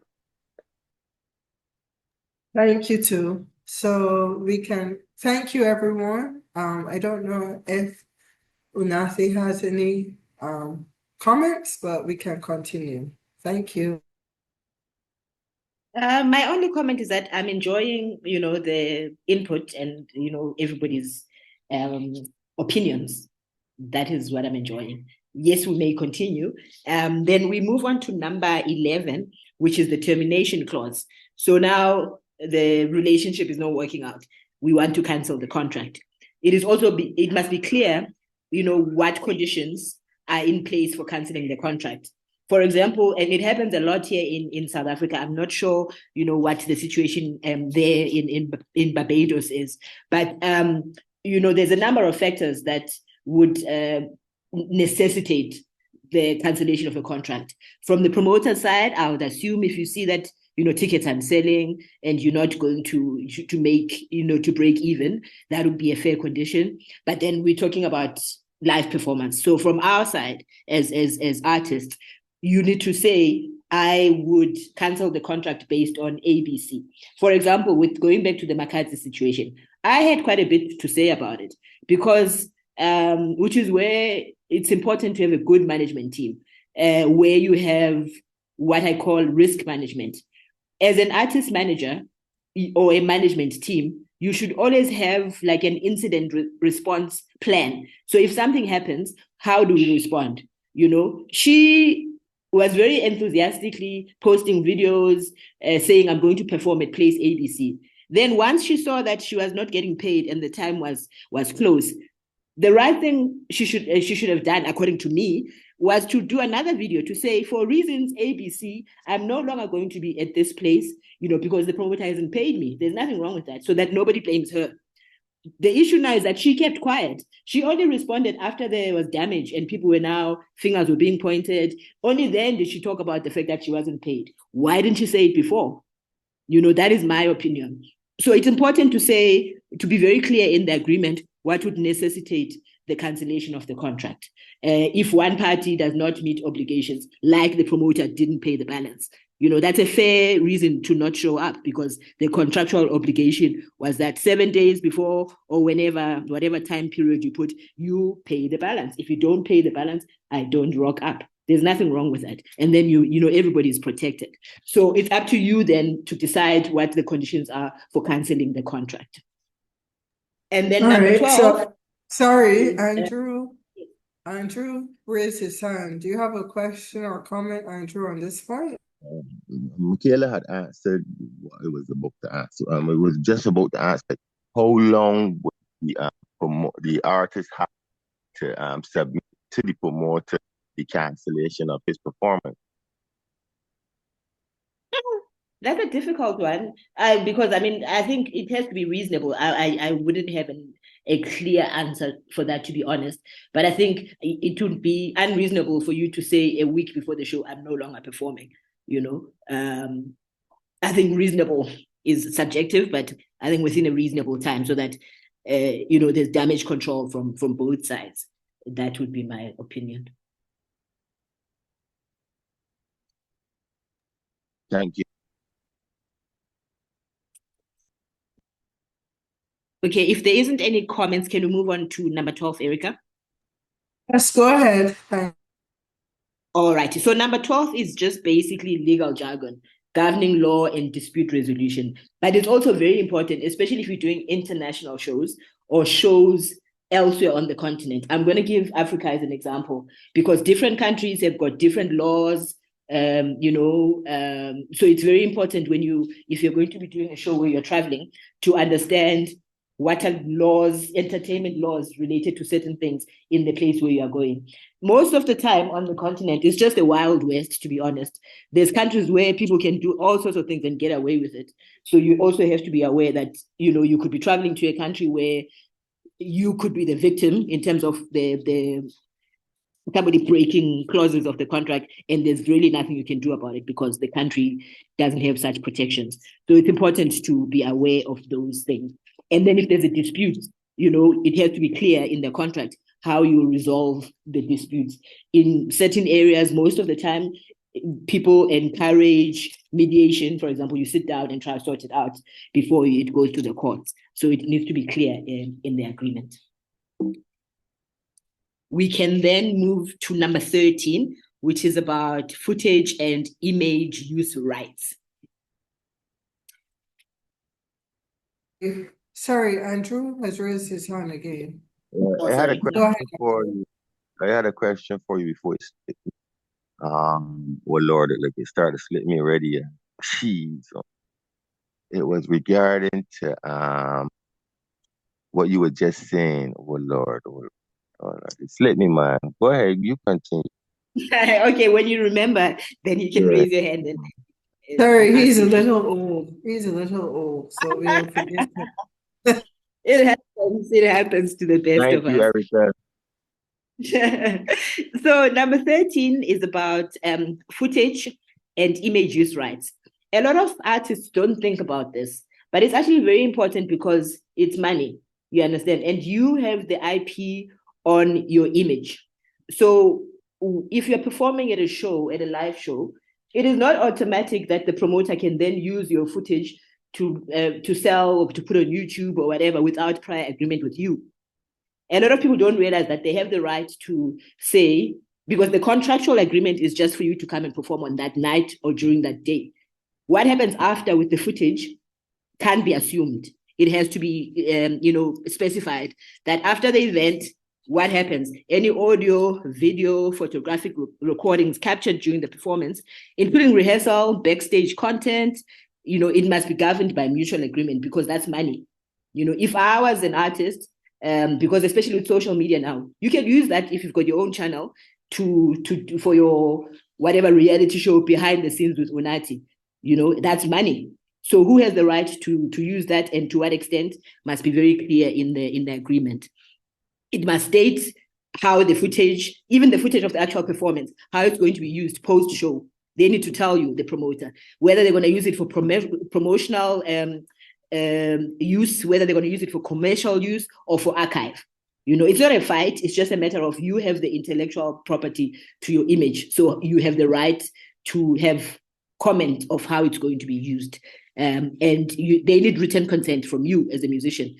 Thank you too. So we can thank you, everyone. I don't know if Unathi has any comments, but we can continue. Thank you. My only comment is that I'm enjoying, the input and, everybody's opinions. That is what I'm enjoying. Yes, we may continue. Then we move on to number 11, which is the termination clause. So now the relationship is not working out. We want to cancel the contract. It must be clear, what conditions are in place for canceling the contract. For example, and it happens a lot here in South Africa. I'm not sure, what the situation there in Barbados is, but there's a number of factors that would necessitate the cancellation of a contract. From the promoter side, I would assume if you see that tickets aren't selling and you're not going to make to break even, that would be a fair condition. But then we're talking about live performance. So from our side, as artists, you need to say, I would cancel the contract based on ABC. For example, with going back to the Makadzi situation, I had quite a bit to say about it because, which is where it's important to have a good management team, where you have what I call risk management. As an artist manager or a management team, you should always have like an incident response plan. So if something happens, how do we respond? She was very enthusiastically posting videos saying, I'm going to perform at place ABC. Then once she saw that she was not getting paid and the time was close, the right thing she should have done, according to me, was to do another video to say, for reasons ABC, I'm no longer going to be at this place, because the promoter hasn't paid me. There's nothing wrong with that, so that nobody blames her. The issue now is that she kept quiet. She only responded after there was damage and fingers were being pointed. Only then did she talk about the fact that she wasn't paid. Why didn't she say it before? That is my opinion. So it's important to be very clear in the agreement what would necessitate the cancellation of the contract. If one party does not meet obligations, like the promoter didn't pay the balance, that's a fair reason to not show up, because the contractual obligation was that 7 days before or whatever time period you put, you pay the balance. If you don't pay the balance, I don't rock up. There's nothing wrong with that. And then everybody's protected. So it's up to you then to decide what the conditions are for canceling the contract. And then number 12. So, sorry, Andrew raised his hand. Do you have a question or comment, Andrew, on this point? Michaela had answered what I was about to answer. It was just about to ask, like, how long would the artist have to submit to the promoter the cancellation of his performance? That's a difficult one, because I think it has to be reasonable. I wouldn't have a clear answer for that, to be honest. But I think it would be unreasonable for you to say a week before the show, I'm no longer performing. I think reasonable is subjective, but I think within a reasonable time, so that there's damage control from both sides. That would be my opinion. Thank you. Okay, if there isn't any comments, can we move on to number 12, Erica? Yes, go ahead. All right. So number 12 is just basically legal jargon, governing law and dispute resolution. But it's also very important, especially if you're doing international shows or shows elsewhere on the continent. I'm going to give Africa as an example, because different countries have got different laws. So it's very important if you're going to be doing a show where you're traveling, to understand what are entertainment laws related to certain things in the place where you are going. Most of the time on the continent, it's just a wild west, to be honest. There's countries where people can do all sorts of things and get away with it. So you also have to be aware that, you could be traveling to a country where you could be the victim in terms of the somebody breaking clauses of the contract, and there's really nothing you can do about it because the country doesn't have such protections. So it's important to be aware of those things. And then if there's a dispute, it has to be clear in the contract how you resolve the disputes. In certain areas, most of the time, people encourage mediation. For example, you sit down and try to sort it out before it goes to the courts. So it needs to be clear in the agreement. We can then move to number 13, which is about footage and image use rights. Sorry, Andrew has raised his hand again. I had a sorry. Go ahead. question for you. I had a question for you before it split me. Oh Lord, it started to split me already. Jeez. It was regarding to what you were just saying. Oh Lord, it slipped me, man. Go ahead, you continue. Okay, when you remember, then you can Yeah. raise your hand and Sorry, ask he's a your question. little old. He's a little old, so we'll forgive him. It happens to the best Thank of you, us. Erica. So number 13 is about footage and image use rights. A lot of artists don't think about this, but it's actually very important because it's money, you understand? And you have the IP on your image. So if you're performing at a show, at a live show, it is not automatic that the promoter can then use your footage to sell or to put on YouTube or whatever without prior agreement with you. A lot of people don't realize that they have the right to say, because the contractual agreement is just for you to come and perform on that night or during that day. What happens after with the footage can't be assumed. It has to be, specified that after the event, what happens? Any audio, video, photographic recordings captured during the performance, including rehearsal, backstage content, it must be governed by mutual agreement because that's money. If I was an artist, because especially with social media now, you can use that if you've got your own channel for your whatever reality show behind the scenes with Unathi. That's money. So who has the right to use that and to what extent must be very clear in the agreement. It must state how the footage, even the footage of the actual performance, how it's going to be used post-show. They need to tell you, the promoter, whether they're going to use it for promotional use, whether they're going to use it for commercial use or for archive. It's not a fight. It's just a matter of you have the intellectual property to your image. So you have the right to have comment of how it's going to be used. And they need written consent from you as a musician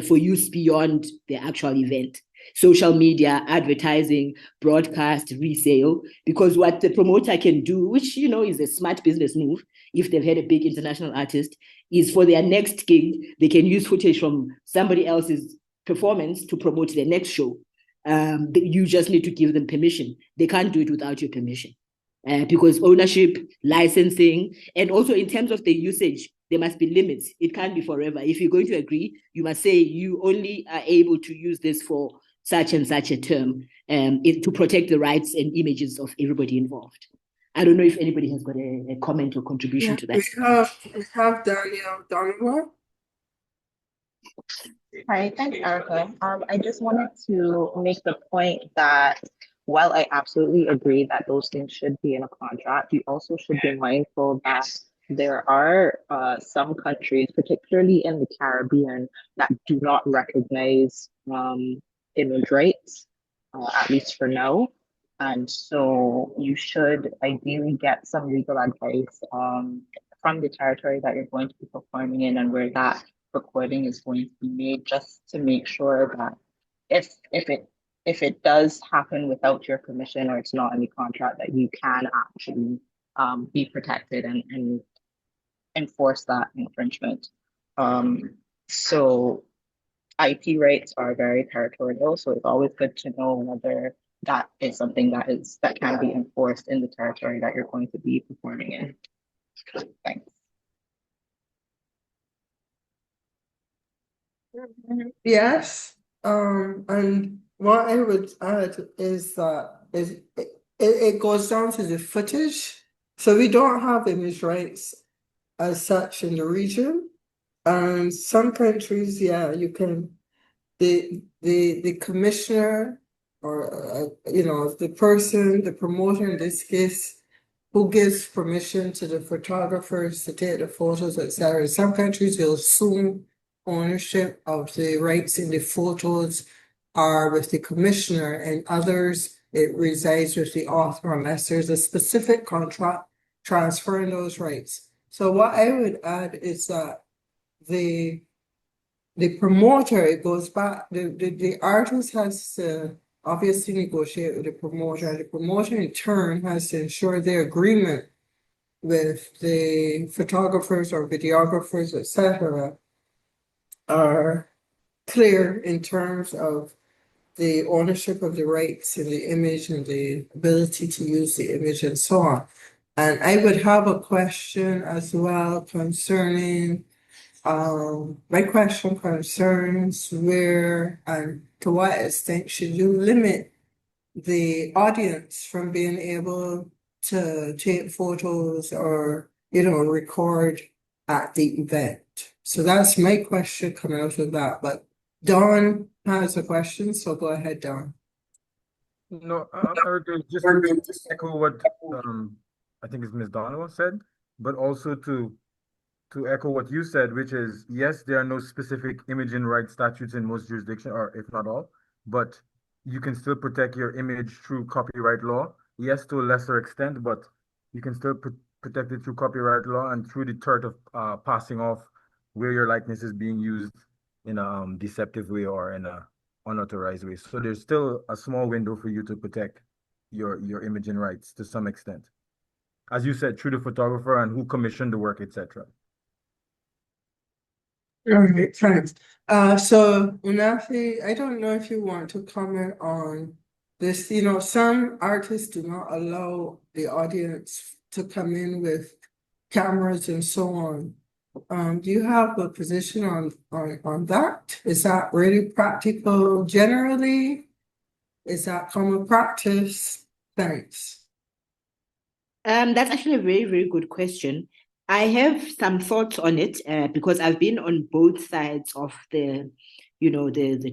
for use beyond the actual event. Social media, advertising, broadcast, resale, because what the promoter can do, which, is a smart business move, if they've had a big international artist, is for their next gig, they can use footage from somebody else's performance to promote their next show. You just need to give them permission. They can't do it without your permission. Because ownership, licensing, and also in terms of the usage, there must be limits. It can't be forever. If you're going to agree, you must say you only are able to use this for such and such a term to protect the rights and images of everybody involved. I don't know if anybody has got a comment or contribution to that. We have Danielle Donovan. Hi, thanks, Erica. I just wanted to make the point that while I absolutely agree that those things should be in a contract, you also should be mindful that there are some countries, particularly in the Caribbean, that do not recognize image rights, at least for now. And so you should ideally get some legal advice from the territory that you're going to be performing in and where that recording is going to be made, just to make sure that if it does happen without your permission or it's not in the contract, that you can actually be protected and enforce that infringement. So IP rights are very territorial, so it's always good to know whether that is something that can be enforced in the territory that you're going to be performing in. Thanks. Yes, and what I would add is that it goes down to the footage. So we don't have image rights as such in the region. And some countries, yeah, you can, the commissioner or, the promoter in this case, who gives permission to the photographers to take the photos, etc. Some countries will assume ownership of the rights in the photos are with the commissioner, and others it resides with the author unless there's a specific contract transferring those rights. So what I would add is that the promoter, it goes back, the artist has to obviously negotiate with the promoter, and the promoter in turn has to ensure their agreement with the photographers or videographers, etc., are clear in terms of the ownership of the rights in the image and the ability to use the image and so on. And I would have a question as well concerning, my question concerns where and to what extent should you limit the audience from being able to take photos or, record at the event. So that's my question coming out of that. But Dawn has a question, so go ahead, Dawn. No, Erica, just to echo what I think it's Ms. Donovan said, but also to echo what you said, which is yes, there are no specific imaging rights statutes in most jurisdictions, or if not all, but you can still protect your image through copyright law. Yes, to a lesser extent, but you can still protect it through copyright law and through the threat of passing off where your likeness is being used in a deceptive way or in a unauthorized way. So there's still a small window for you to protect your imaging rights to some extent. As you said, through the photographer and who commissioned the work, etc. All right, thanks. So Unathi, I don't know if you want to comment on this. Some artists do not allow the audience to come in with cameras and so on. Do you have a position on that? Is that really practical generally? Is that common practice? Thanks. That's actually a very, very good question. I have some thoughts on it because I've been on both sides of the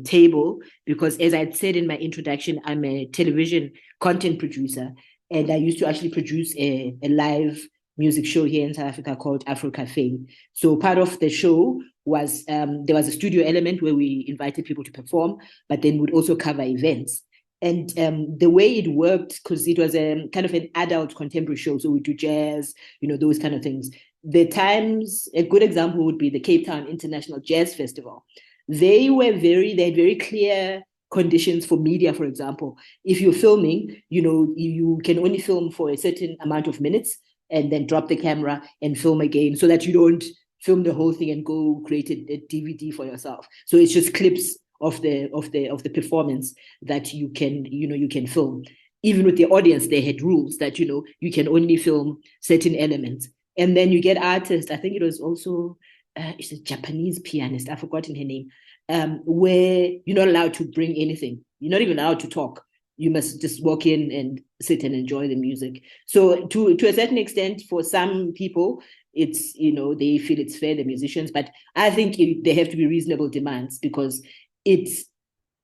table, because as I said in my introduction, I'm a television content producer, and I used to actually produce a live music show here in South Africa called Afro Cafe. So part of the show was there was a studio element where we invited people to perform, but then would also cover events. And the way it worked, because it was a kind of an adult contemporary show, so we do jazz, those kind of things. The Times, a good example would be the Cape Town International Jazz Festival. They had very clear conditions for media, for example. If you're filming, you can only film for a certain amount of minutes and then drop the camera and film again, so that you don't film the whole thing and go create a DVD for yourself. So it's just clips of the performance that you can film. Even with the audience, they had rules that you can only film certain elements. And then you get artists. I think it was also it's a Japanese pianist, I've forgotten her name, where you're not allowed to bring anything. You're not even allowed to talk. You must just walk in and sit and enjoy the music. So to a certain extent, for some people, it's they feel it's fair, the musicians, but I think there have to be reasonable demands, because it's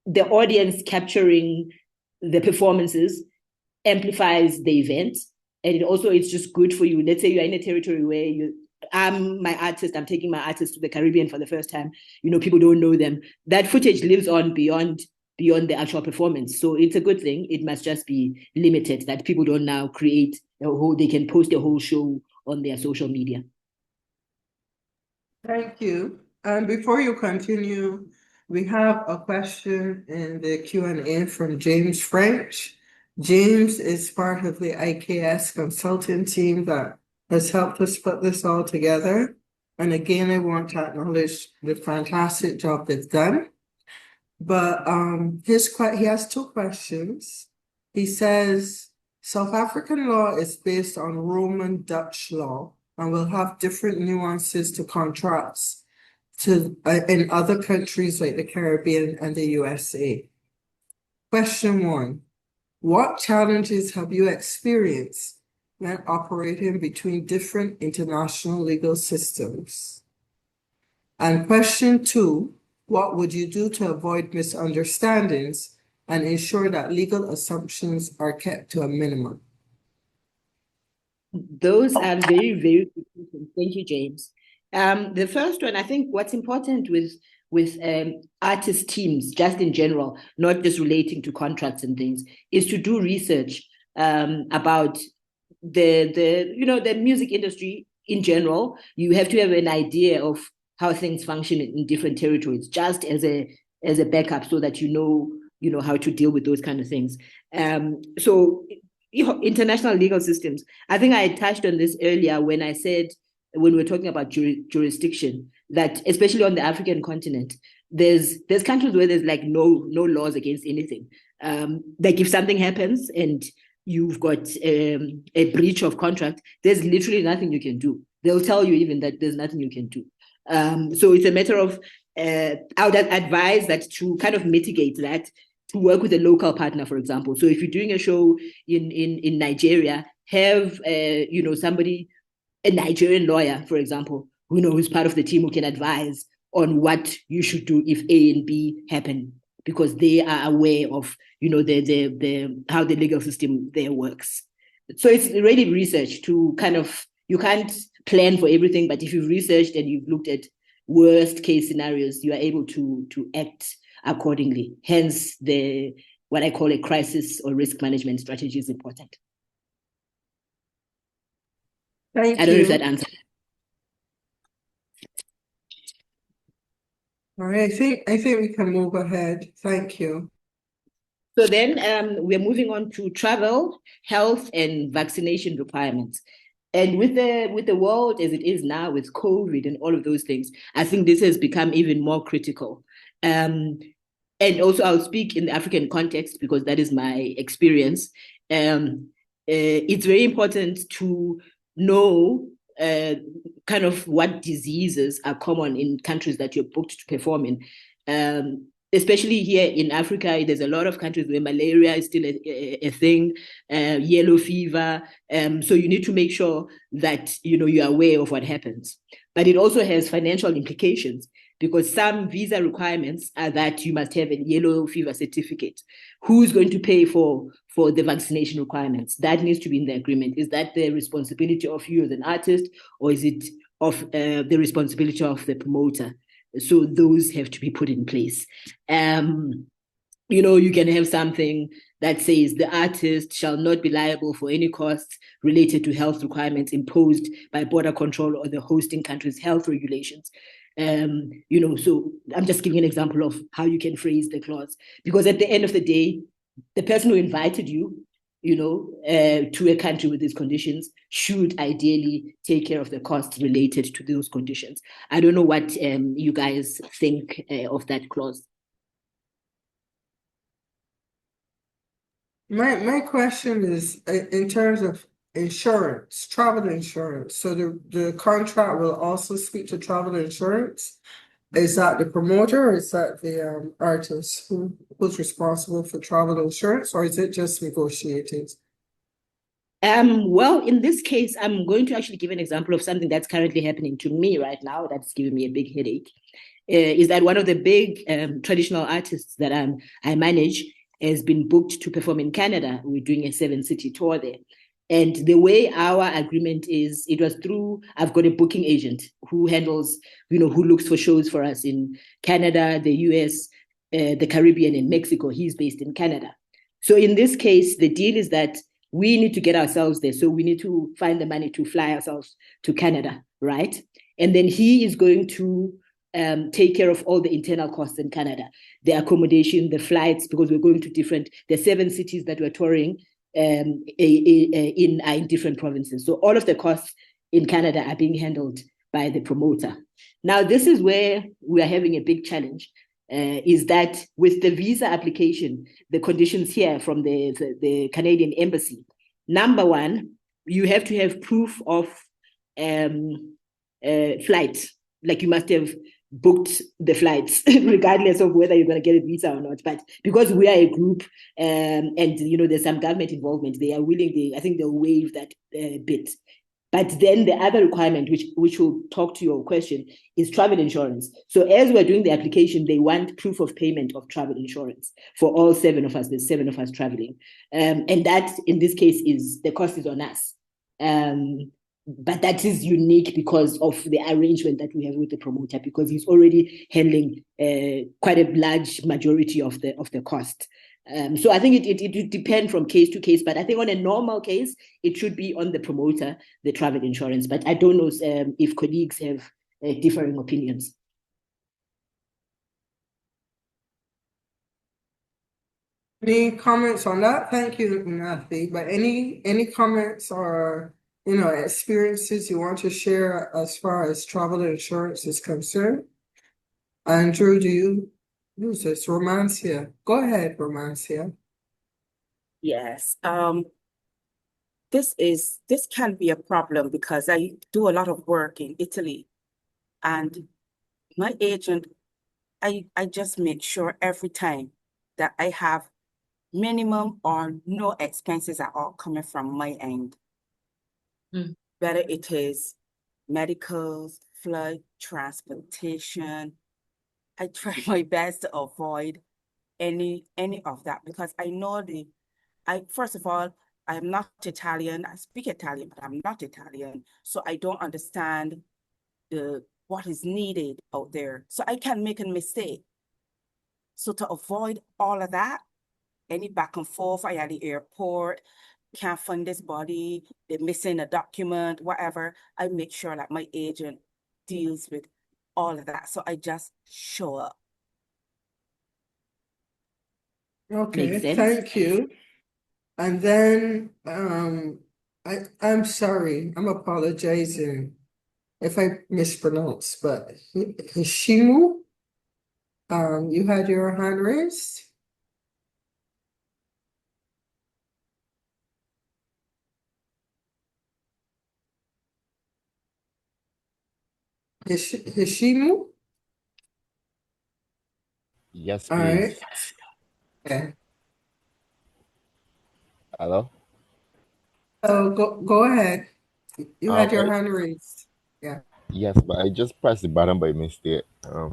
the audience capturing the performances amplifies the event, and it's just good for you. Let's say you're in a territory where I'm taking my artist to the Caribbean for the first time. People don't know them. That footage lives on beyond the actual performance. So it's a good thing. It must just be limited, that people don't now create they can post a whole show on their social media. Thank you. And before you continue, we have a question in the Q&A from James French. James is part of the IKS consulting team that has helped us put this all together. And again, I want to acknowledge the fantastic job they've done. But he has two questions. He says, South African law is based on Roman Dutch law and will have different nuances to contracts in other countries like the Caribbean and the USA. Question 1, what challenges have you experienced when operating between different international legal systems? And question 2, what would you do to avoid misunderstandings and ensure that legal assumptions are kept to a minimum? Those are very, very good questions. Thank you, James. The first one, I think what's important with artist teams, just in general, not just relating to contracts and things, is to do research about the music industry in general. You have to have an idea of how things function in different territories, just as a backup, so that you know how to deal with those kind of things. So international legal systems. I think I touched on this earlier when I said when we're talking about jurisdiction, that especially on the African continent, there's countries where there's like no laws against anything. Like if something happens and you've got a breach of contract, there's literally nothing you can do. They'll tell you even that there's nothing you can do. So it's a matter of, I would advise that to kind of mitigate that, to work with a local partner, for example. So if you're doing a show in Nigeria, have somebody, a Nigerian lawyer, for example, who's part of the team, who can advise on what you should do if A and B happen, because they are aware of the how the legal system there works. So it's really research to kind of, you can't plan for everything, but if you've researched and you've looked at worst case scenarios, you are able to act accordingly. Hence, what I call a crisis or risk management strategy is important. Thank I don't know if you. that answers. All right, I think we can move ahead. Thank you. So then we're moving on to travel, health, and vaccination requirements. And with the world as it is now, with COVID and all of those things, I think this has become even more critical. And also, I'll speak in the African context because that is my experience. It's very important to know kind of what diseases are common in countries that you're booked to perform in. Especially here in Africa, there's a lot of countries where malaria is still a thing, yellow fever. So you need to make sure that you're aware of what happens. But it also has financial implications, because some visa requirements are that you must have a yellow fever certificate. Who's going to pay for the vaccination requirements? That needs to be in the agreement. Is that the responsibility of you as an artist, or is it of the responsibility of the promoter? So those have to be put in place. You can have something that says the artist shall not be liable for any costs related to health requirements imposed by border control or the hosting country's health regulations. So I'm just giving an example of how you can phrase the clause, because at the end of the day, the person who invited you, to a country with these conditions should ideally take care of the costs related to those conditions. I don't know what you guys think of that clause. My question is in terms of insurance, travel insurance. So the contract will also speak to travel insurance. Is that the promoter, or is that the artist who's responsible for travel insurance, or is it just negotiated? Well, in this case, I'm going to actually give an example of something that's currently happening to me right now that's giving me a big headache. Is that one of the big traditional artists that I manage has been booked to perform in Canada. We're doing a 7-city tour there. And the way our agreement is, it was through, I've got a booking agent who handles, who looks for shows for us in Canada, the US, the Caribbean, and Mexico. He's based in Canada. So in this case, the deal is that we need to get ourselves there. So we need to find the money to fly ourselves to Canada, right? And then he is going to take care of all the internal costs in Canada, the accommodation, the flights, because we're going to the 7 cities that we're touring in different provinces. So all of the costs in Canada are being handled by the promoter. Now, this is where we are having a big challenge, is that with the visa application, the conditions here from the Canadian embassy, number one, you have to have proof of flight. Like you must have booked the flights, regardless of whether you're going to get a visa or not. But because we are a group, and there's some government involvement, they are willing. I think they'll waive that bit. But then the other requirement, which will talk to your question, is travel insurance. So as we're doing the application, they want proof of payment of travel insurance for all 7 of us. There's 7 of us traveling, and that in this case the cost is on us. But that is unique because of the arrangement that we have with the promoter, because he's already handling quite a large majority of the cost. So I think it depends from case to case, but I think on a normal case, it should be on the promoter, the travel insurance. But I don't know if colleagues have differing opinions. Any comments on that? Thank you, Unathi. But any comments or experiences you want to share as far as travel insurance is concerned? Andrew, who's this? Romancia. Go ahead, Romancia. Yes. This can be a problem because I do a lot of work in Italy, and my agent, I just make sure every time that I have minimum or no expenses at all coming from my end. Whether it is medicals, flight, transportation, I try my best to avoid any of that because I know first of all, I'm not Italian. I speak Italian, but I'm not Italian. So I don't understand what is needed out there. So I can make a mistake. So to avoid all of that, any back and forth, I at the airport, can't find this body, they're missing a document, whatever, I make sure that my agent deals with all of that. So I just show up. Okay, Makes sense. thank you. And then I'm sorry, I'm apologizing if I mispronounce, but Hishimu, you had your hand raised. Hishimu? Yes, All right. please. Okay. Hello? So go ahead. You had your I, hand raised. Yeah. yes, but I just pressed the button by mistake. I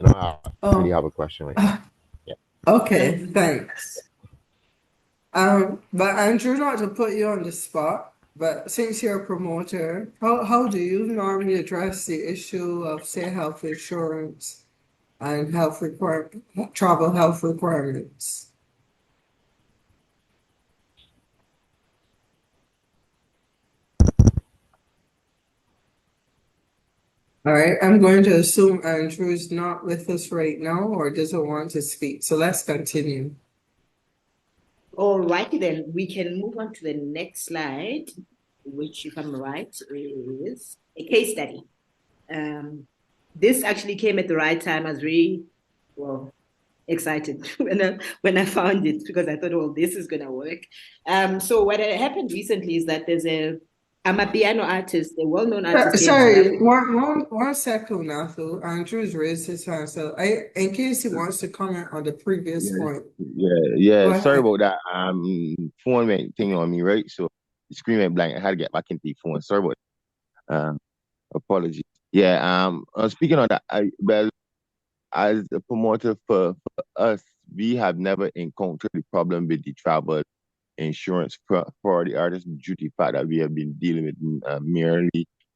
actually Oh, have a question right now. Yeah. okay, thanks. But Andrew, not to put you on the spot, but since you're a promoter, how do you normally address the issue of, say, health insurance and travel health requirements? All right, I'm going to assume Andrew is not with us right now or doesn't want to speak. So let's continue. All righty then, we can move on to the next slide, which, if I'm right, is a case study. This actually came at the right time. I was very, excited when I found it because I thought, well, this is going to work. So what had happened recently is that I'm a piano artist, a well-known artist here in South Sorry, Africa. one second, Unathi. Andrew's raised his hand, so in case he wants to comment on the previous point. Yeah. Go Sorry ahead. about that. Phone went thing on me, right? So the screen went blank. I had to get back into the phone. Sorry about that. Apologies. Yeah. Speaking of that, well, as a promoter for us, we have never encountered the problem with the travel insurance for the artists due to the fact that we have been dealing with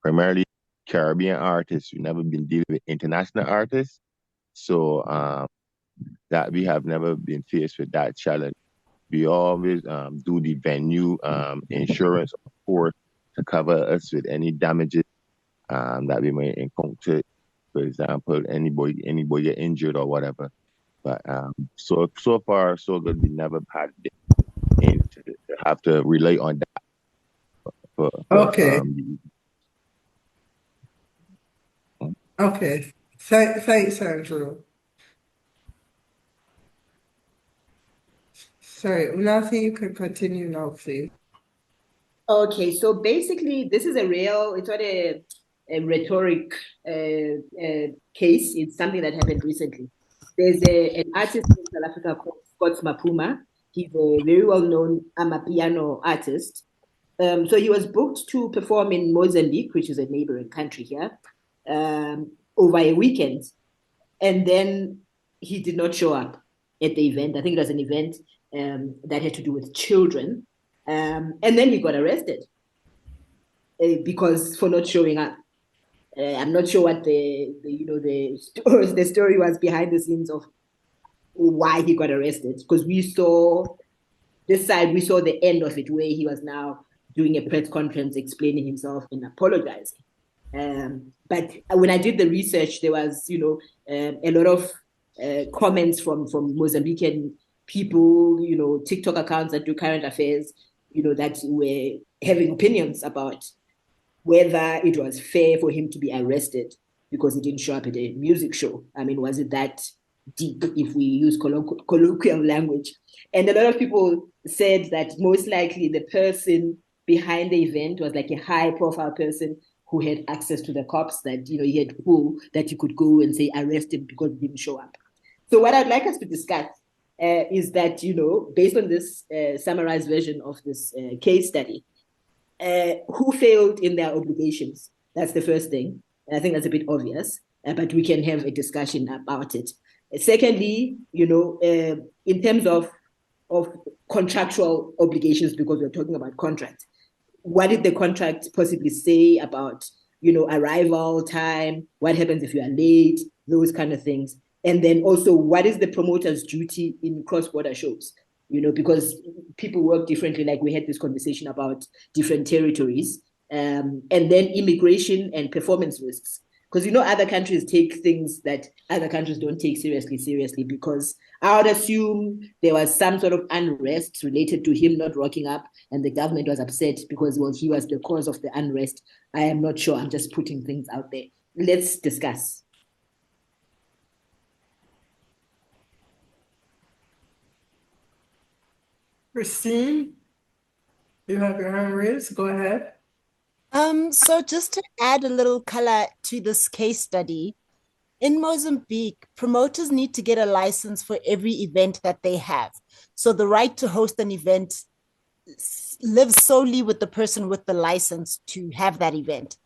primarily Caribbean artists. We've never been dealing with international artists. So that we have never been faced with that challenge. We always do the venue insurance, of course, to cover us with any damages that we may encounter. For example, anybody get injured or whatever. But so far so good. We never had to have to rely on that for Okay. Okay. Thanks, Andrew. Sorry, Unathi, you can continue now, please. Okay, so basically, this is it's not a rhetoric case. It's something that happened recently. There's an artist in South Africa called Scott Mapuma. He's a very well-known amapiano artist. So he was booked to perform in Mozambique, which is a neighboring country here, over a weekend. And then he did not show up at the event. I think it was an event that had to do with children. And then he got arrested because for not showing up. I'm not sure what the story was behind the scenes of why he got arrested, because we saw the end of it where he was now doing a press conference explaining himself and apologizing. But when I did the research, there was a lot of comments from Mozambican people, TikTok accounts that do current affairs, that were having opinions about whether it was fair for him to be arrested because he didn't show up at a music show. I mean, was it that deep, if we use colloquial language? And a lot of people said that most likely the person behind the event was like a high-profile person who had access to the cops, that, you know, he had pull that you could go and say arrest him because he didn't show up. So what I'd like us to discuss is that, you know, based on this summarized version of this case study, who failed in their obligations? That's the first thing. And I think that's a bit obvious, but we can have a discussion about it. Secondly, you know, in terms of contractual obligations, because we're talking about contract, what did the contract possibly say about, you know, arrival time? What happens if you are late? Those kind of things. And then also, what is the promoter's duty in cross-border shows? You know, because people work differently, like we had this conversation about different territories. And then immigration and performance risks. Because, you know, other countries take things that other countries don't take seriously, because I would assume there was some sort of unrest related to him not rocking up, and the government was upset because, well, he was the cause of the unrest. I am not sure. I'm just putting things out there. Let's discuss. Christine, you have your hand raised. Go ahead. So just to add a little color to this case study, in Mozambique, promoters need to get a license for every event that they have. So the right to host an event lives solely with the person with the license to have that event.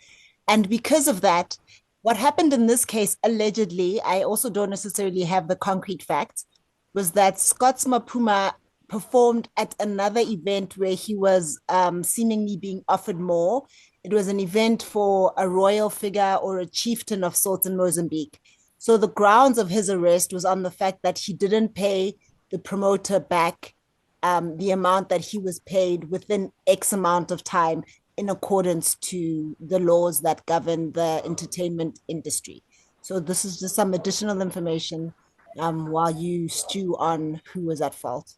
And because of that, what happened in this case, allegedly, I also don't necessarily have the concrete facts, was that Scott Mapuma performed at another event where he was seemingly being offered more. It was an event for a royal figure or a chieftain of sorts in Mozambique. So the grounds of his arrest was on the fact that he didn't pay the promoter back the amount that he was paid within X amount of time in accordance to the laws that govern the entertainment industry. So this is just some additional information while you stew on who was at fault.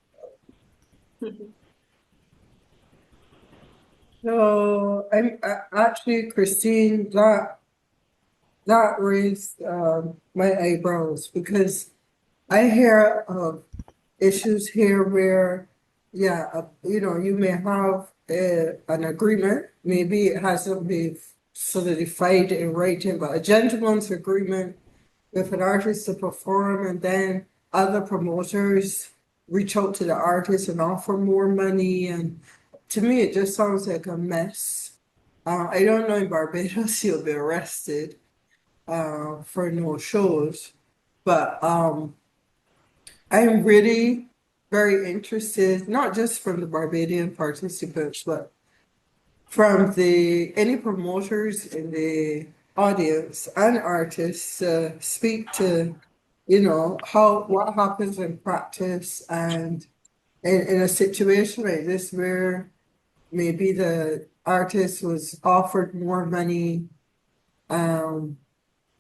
So I'm actually, Christine, that raised my eyebrows, because I hear of issues here where, yeah, you know, you may have an agreement, maybe it hasn't been solidified in writing, but a gentleman's agreement with an artist to perform, and then other promoters reach out to the artist and offer more money, and to me, it just sounds like a mess. I don't know in Barbados you'll be arrested for no shows, but I'm really very interested, not just from the Barbadian participants, but from any promoters in the audience and artists, speak to, you know, what happens in practice, and in a situation like this where maybe the artist was offered more money.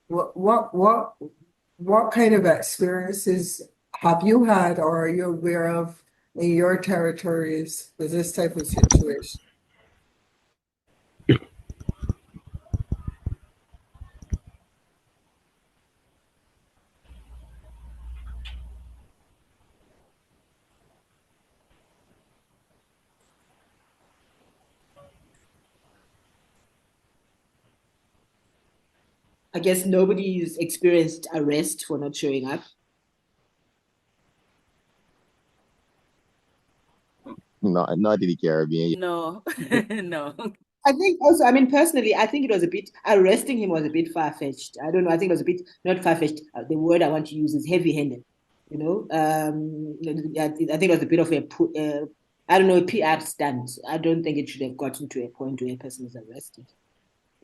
What kind of experiences have you had, or are you aware of in your territories with this type of situation? I guess nobody's experienced arrest for not showing up. Not in the Caribbean. No, no. I think also, I mean, personally, I think it was a bit, arresting him was a bit far-fetched. I don't know, I think it was a bit, not far-fetched, the word I want to use is heavy-handed, you know? I think it was a bit of I don't know, a PR stunt. I don't think it should have gotten to a point where a person is arrested.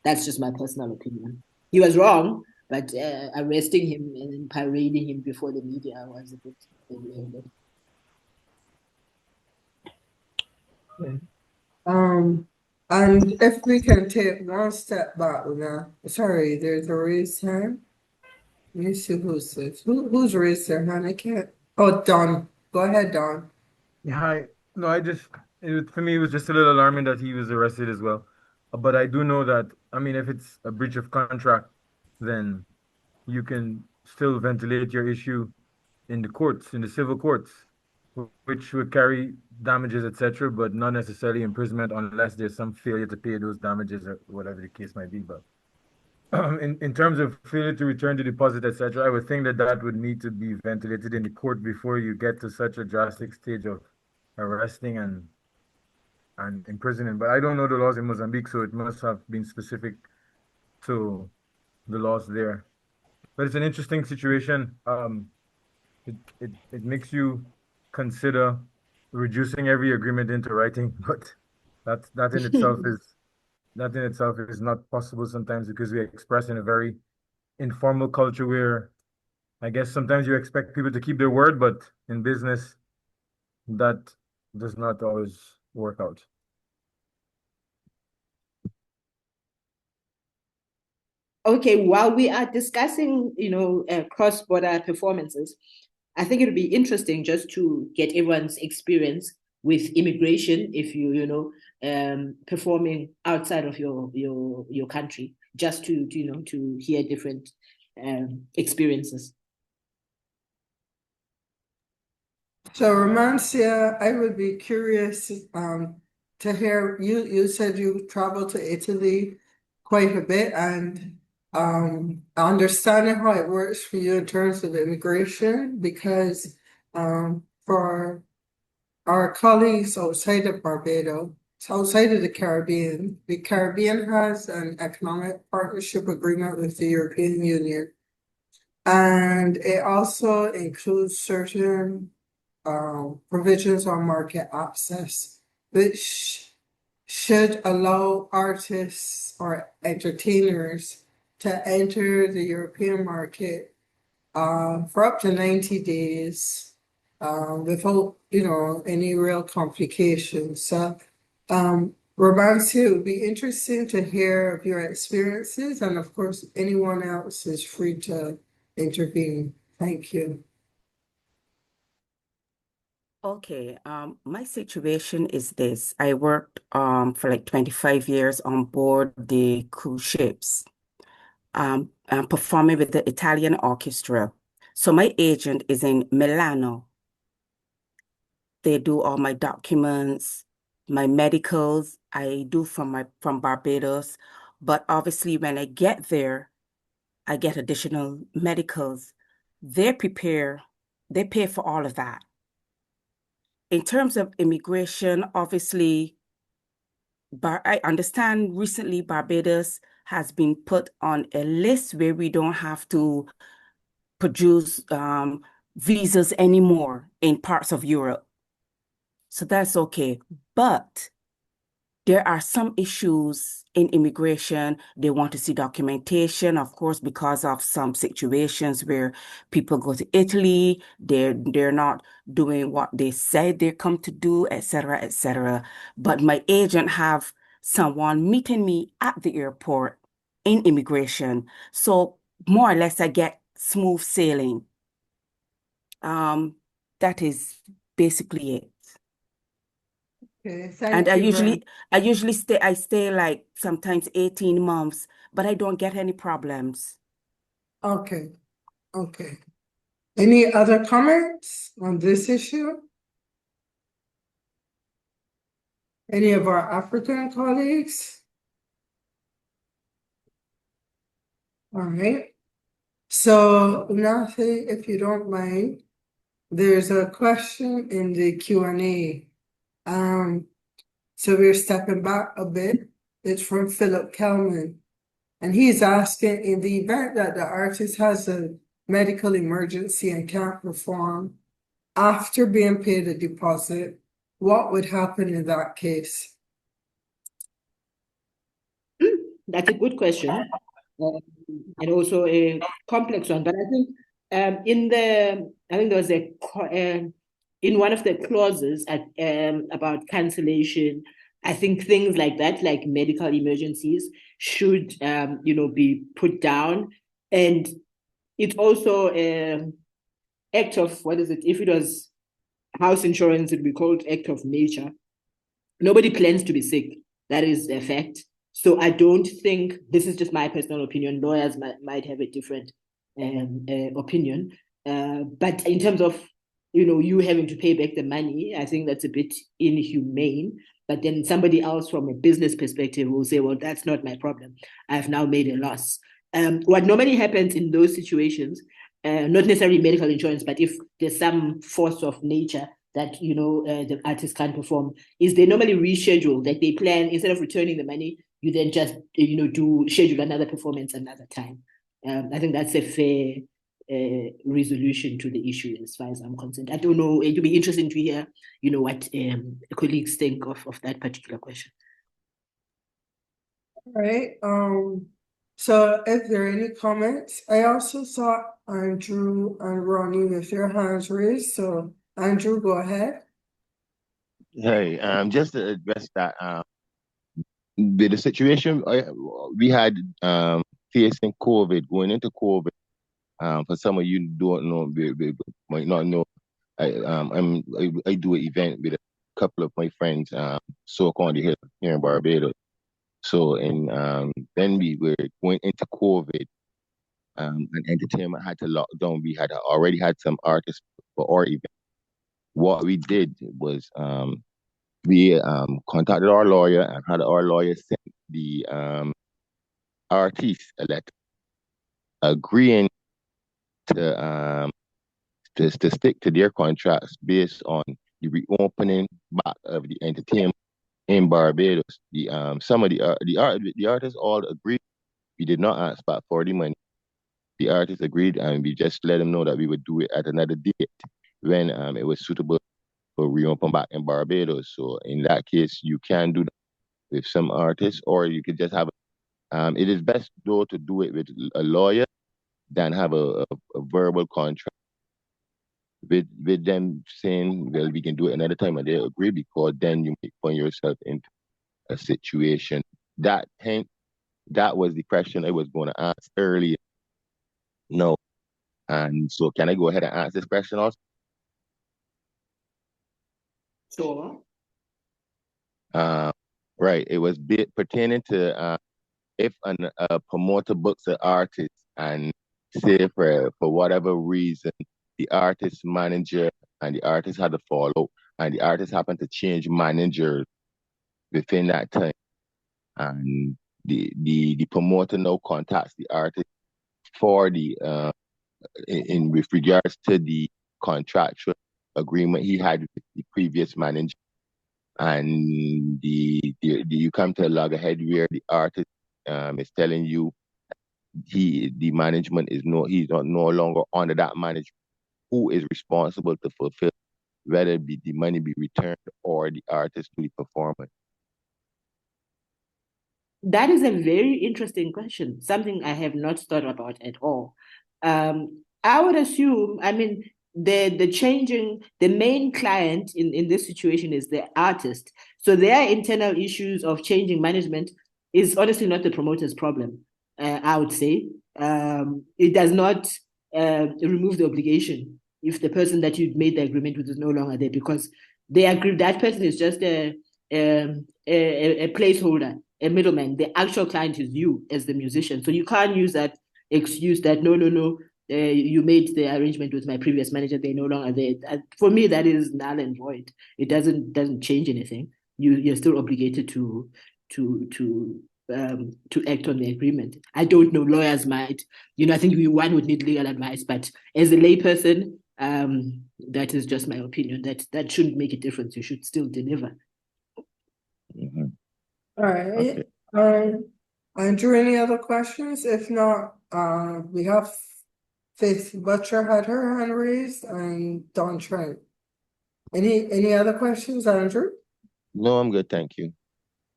That's just my personal opinion. He was wrong, but arresting him and then parading him before the media was a bit heavy-handed. And if we can take one step back now, sorry, there's a raised hand. Let me see who's this. Who's raised their hand? I can't. Oh, Don. Go ahead, Don. Yeah, no, For me, it was just a little alarming that he was arrested as well. But I do know that, I mean, if it's a breach of contract, then you can still ventilate your issue in the courts, in the civil courts, which would carry damages, etc., but not necessarily imprisonment unless there's some failure to pay those damages or whatever the case might be. But in terms of failure to return the deposit, etc., I would think that that would need to be ventilated in the court before you get to such a drastic stage of arresting and imprisoning. But I don't know the laws in Mozambique, so it must have been specific to the laws there. But it's an interesting situation. It makes you consider reducing every agreement into writing, but that in itself is not possible sometimes because we express in a very informal culture where I guess sometimes you expect people to keep their word, but in business that does not always work out. Okay, while we are discussing, cross-border performances, I think it would be interesting just to get everyone's experience with immigration if performing outside of your country, just to hear different experiences. So, Romancia, I would be curious to hear you said you traveled to Italy quite a bit, and understanding how it works for you in terms of immigration, because for our colleagues outside of Barbados, outside of the Caribbean has an economic partnership agreement with the European Union, and it also includes certain provisions on market access, which should allow artists or entertainers to enter the European market for up to 90 days without, any real complications. So, Romancia, it would be interesting to hear of your experiences, and of course, anyone else is free to intervene. Thank you. Okay, my situation is this. I worked for like 25 years on board the cruise ships, performing with the Italian orchestra. So my agent is in Milano. They do all my documents, my medicals. I do from Barbados, but obviously when I get there, I get additional medicals. They pay for all of that. In terms of immigration, obviously, I understand recently Barbados has been put on a list where we don't have to produce visas anymore in parts of Europe. So that's okay. But there are some issues in immigration. They want to see documentation, of course, because of some situations where people go to Italy, they're not doing what they said they come to do, etc., etc. But my agent have someone meeting me at the airport in immigration. So more or less I get smooth sailing. That is basically it. Okay, And thank you, I usually stay like sometimes 18 months, but I don't get any problems. Okay, okay. Any other comments on this issue? Any of our African colleagues? All right. So, Unathi, if you don't mind, there's a question in the Q&A. So we're stepping back a bit. It's from Philip Kelman. And he's asking, in the event that the artist has a medical emergency and can't perform after being paid a deposit, what would happen in that case? That's a good question, and also a complex one. But I think I think there was in one of the clauses about cancellation. I think things like that, like medical emergencies, should be put down, and it's also act of, what is it? If it was house insurance, it would be called act of nature. Nobody plans to be sick. That is a fact. So I don't think, this is just my personal opinion. Lawyers might have a different opinion. But in terms of, you having to pay back the money, I think that's a bit inhumane. But then somebody else from a business perspective will say, well, that's not my problem. I've now made a loss. What normally happens in those situations, not necessarily medical insurance, but if there's some force of nature that the artist can't perform, is they normally reschedule. That they plan, instead of returning the money, you then just do schedule another performance another time. I think that's a fair resolution to the issue as far as I'm concerned. I don't know, it'll be interesting to hear what colleagues think of that particular question. All right. So if there are any comments, I also saw Andrew and Ronnie with their hands raised. So Andrew, go ahead. Hey, just to address that, with the situation we had facing COVID, going into COVID. For some of you don't know, might not know, I do an event with a couple of my friends, so-called here in Barbados. So, and then we were going into COVID, and entertainment had to lock down. We had already had some artists for our event. What we did was we contacted our lawyer and had our lawyer send the artists a letter agreeing to stick to their contracts based on the reopening back of the entertainment in Barbados. Some of the artists all agreed. We did not ask back for the money. The artists agreed, and we just let them know that we would do it at another date when it was suitable for reopen back in Barbados. So in that case, you can do that with some artists, or you could just have. It is best though to do it with a lawyer than have a verbal contract with them saying, well, we can do it another time, and they agree, because then you may find yourself into a situation. That was the question I was going to ask earlier. No. And so can I go ahead and ask this question also? Sure. Right. It was pertaining to if a promoter books an artist, and say for whatever reason the artist manager and the artist had to follow, and the artist happened to change managers within that time, and the promoter now contacts the artist for the with regards to the contractual agreement he had with the previous manager, and you come to a loggerhead where the artist is telling you the management is he's not no longer under that management. Who is responsible to fulfill, whether it be the money be returned or the artist to the performance? That is a very interesting question, something I have not thought about at all. I would assume, I mean, the main client in this situation is the artist. So their internal issues of changing management is honestly not the promoter's problem, I would say. It does not remove the obligation if the person that you'd made the agreement with is no longer there, because that person is just a placeholder, a middleman. The actual client is you as the musician. So you can't use that excuse that no, you made the arrangement with my previous manager, they're no longer there. For me, that is null and void. It doesn't change anything. You're still obligated to act on the agreement. I don't know, lawyers might, I think one would need legal advice, but as a layperson, that is just my opinion. That shouldn't make a difference. You should still deliver. Mm-hmm. All right. Okay. Andrew, any other questions? If not, we have Faith Butcher had her hand raised, and Don Trent. Any other questions, Andrew? No, I'm good, thank you.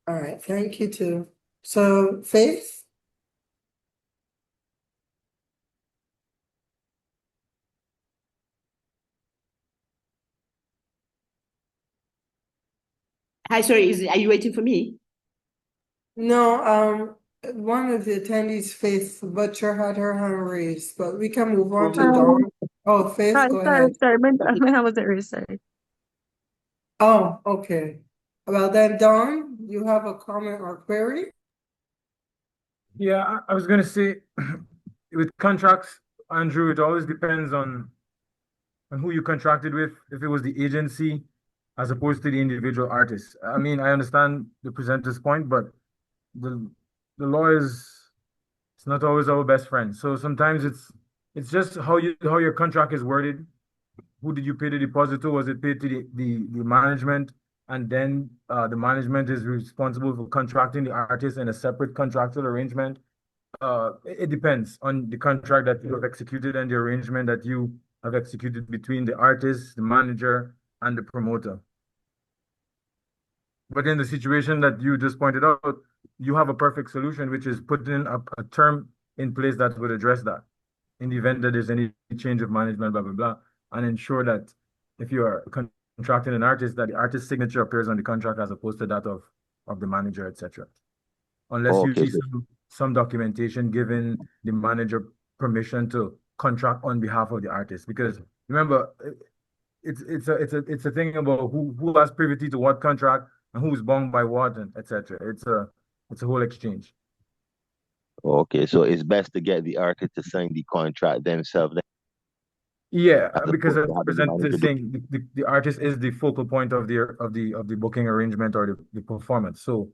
All right, thank you too. So, Faith? Hi, sorry, are you waiting for me? No, one of the attendees, Faith Butcher, had her hand raised, but we can move on to Hi. Dawn. Oh, Faith, Hi, go sorry, ahead. sorry. My hand wasn't raised, sorry. Oh, okay. Well then, Don, you have a comment or query? Yeah, I was gonna say with contracts, Andrew, it always depends on who you contracted with, if it was the agency as opposed to the individual artist. I mean, I understand the presenter's point, but the the law is it's not always our best friend. So sometimes it's just how your contract is worded. Who did you pay the deposit to? Was it paid to the management? And then the management is responsible for contracting the artist in a separate contractual arrangement. It depends on the contract that you have executed and the arrangement that you have executed between the artist, the manager, and the promoter. But in the situation that you just pointed out, you have a perfect solution, which is putting a term in place that would address that in the event that there's any change of management, blah, blah, blah, and ensure that if you are contracting an artist, that the artist's signature appears on the contract as opposed to that of the manager, etc. Unless you Okay, see some documentation giving the manager permission to contract on behalf of the artist. Because remember, it's a thing about who has privity to what contract and who's bound by what, and etc. It's a whole exchange. okay, so it's best to get the artist to sign the contract themselves then, Yeah, as because opposed as to the having the presenter manager is do. saying, the artist is the focal point of the booking arrangement or the performance. So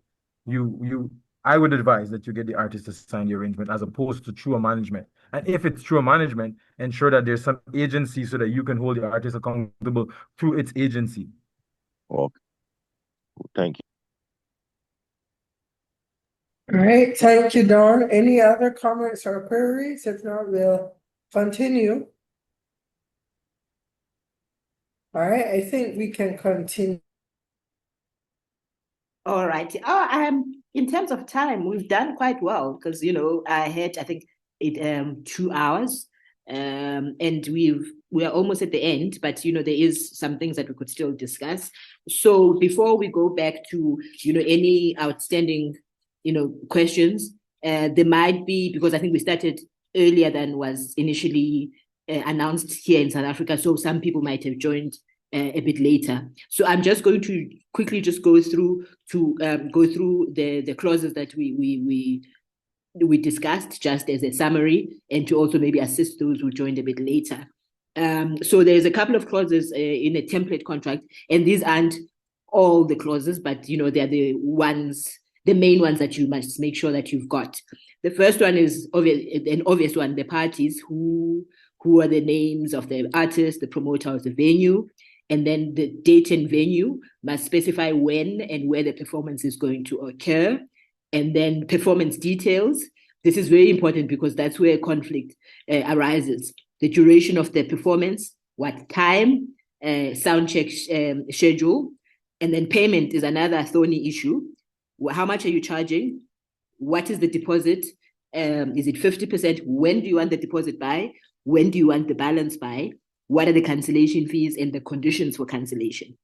I would advise that you get the artist to sign the arrangement as opposed to through a management. And if it's through a management, ensure that there's some agency so that you can hold the artist accountable through its agency. Okay, thank you. All right, thank you, Don. Any other comments or queries? If not, we'll continue. All right, I think we can continue. All right. In terms of time, we've done quite well because I had, I think, 2 hours, and we are almost at the end, but there is some things that we could still discuss. So before we go back to any outstanding questions, there might be, because I think we started earlier than was initially announced here in South Africa, so some people might have joined a bit later. So I'm just going to quickly just go through the clauses that we discussed just as a summary, and to also maybe assist those who joined a bit later. So there's a couple of clauses in a template contract, and these aren't all the clauses, but they're the main ones that you must make sure that you've got. The first one is an obvious one: the parties, who are the names of the artist, the promoter of the venue. And then the date and venue must specify when and where the performance is going to occur. And then performance details. This is very important because that's where conflict arises. The duration of the performance, what time, sound check schedule. And then payment is another thorny issue. How much are you charging? What is the deposit? Is it 50%? When do you want the deposit by? When do you want the balance by? What are the cancellation fees and the conditions for cancellation?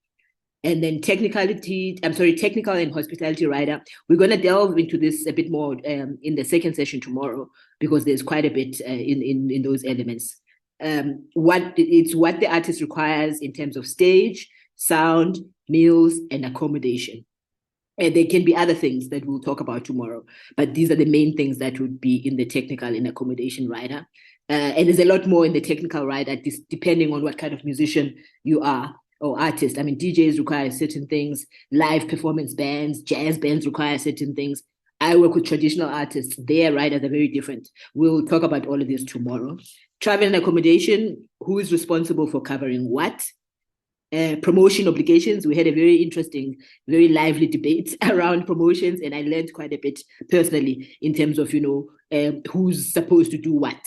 And then technical and hospitality rider. We're going to delve into this a bit more in the second session tomorrow, because there's quite a bit in those elements. What the artist requires in terms of stage, sound, meals, and accommodation. And there can be other things that we'll talk about tomorrow, but these are the main things that would be in the technical and accommodation rider. And there's a lot more in the technical rider, depending on what kind of musician you are or artist. I mean, DJs require certain things, live performance bands, jazz bands require certain things. I work with traditional artists. Their riders are very different. We'll talk about all of this tomorrow. Travel and accommodation, who is responsible for covering what? Promotion obligations. We had a very interesting, very lively debate around promotions, and I learned quite a bit personally in terms of, who's supposed to do what.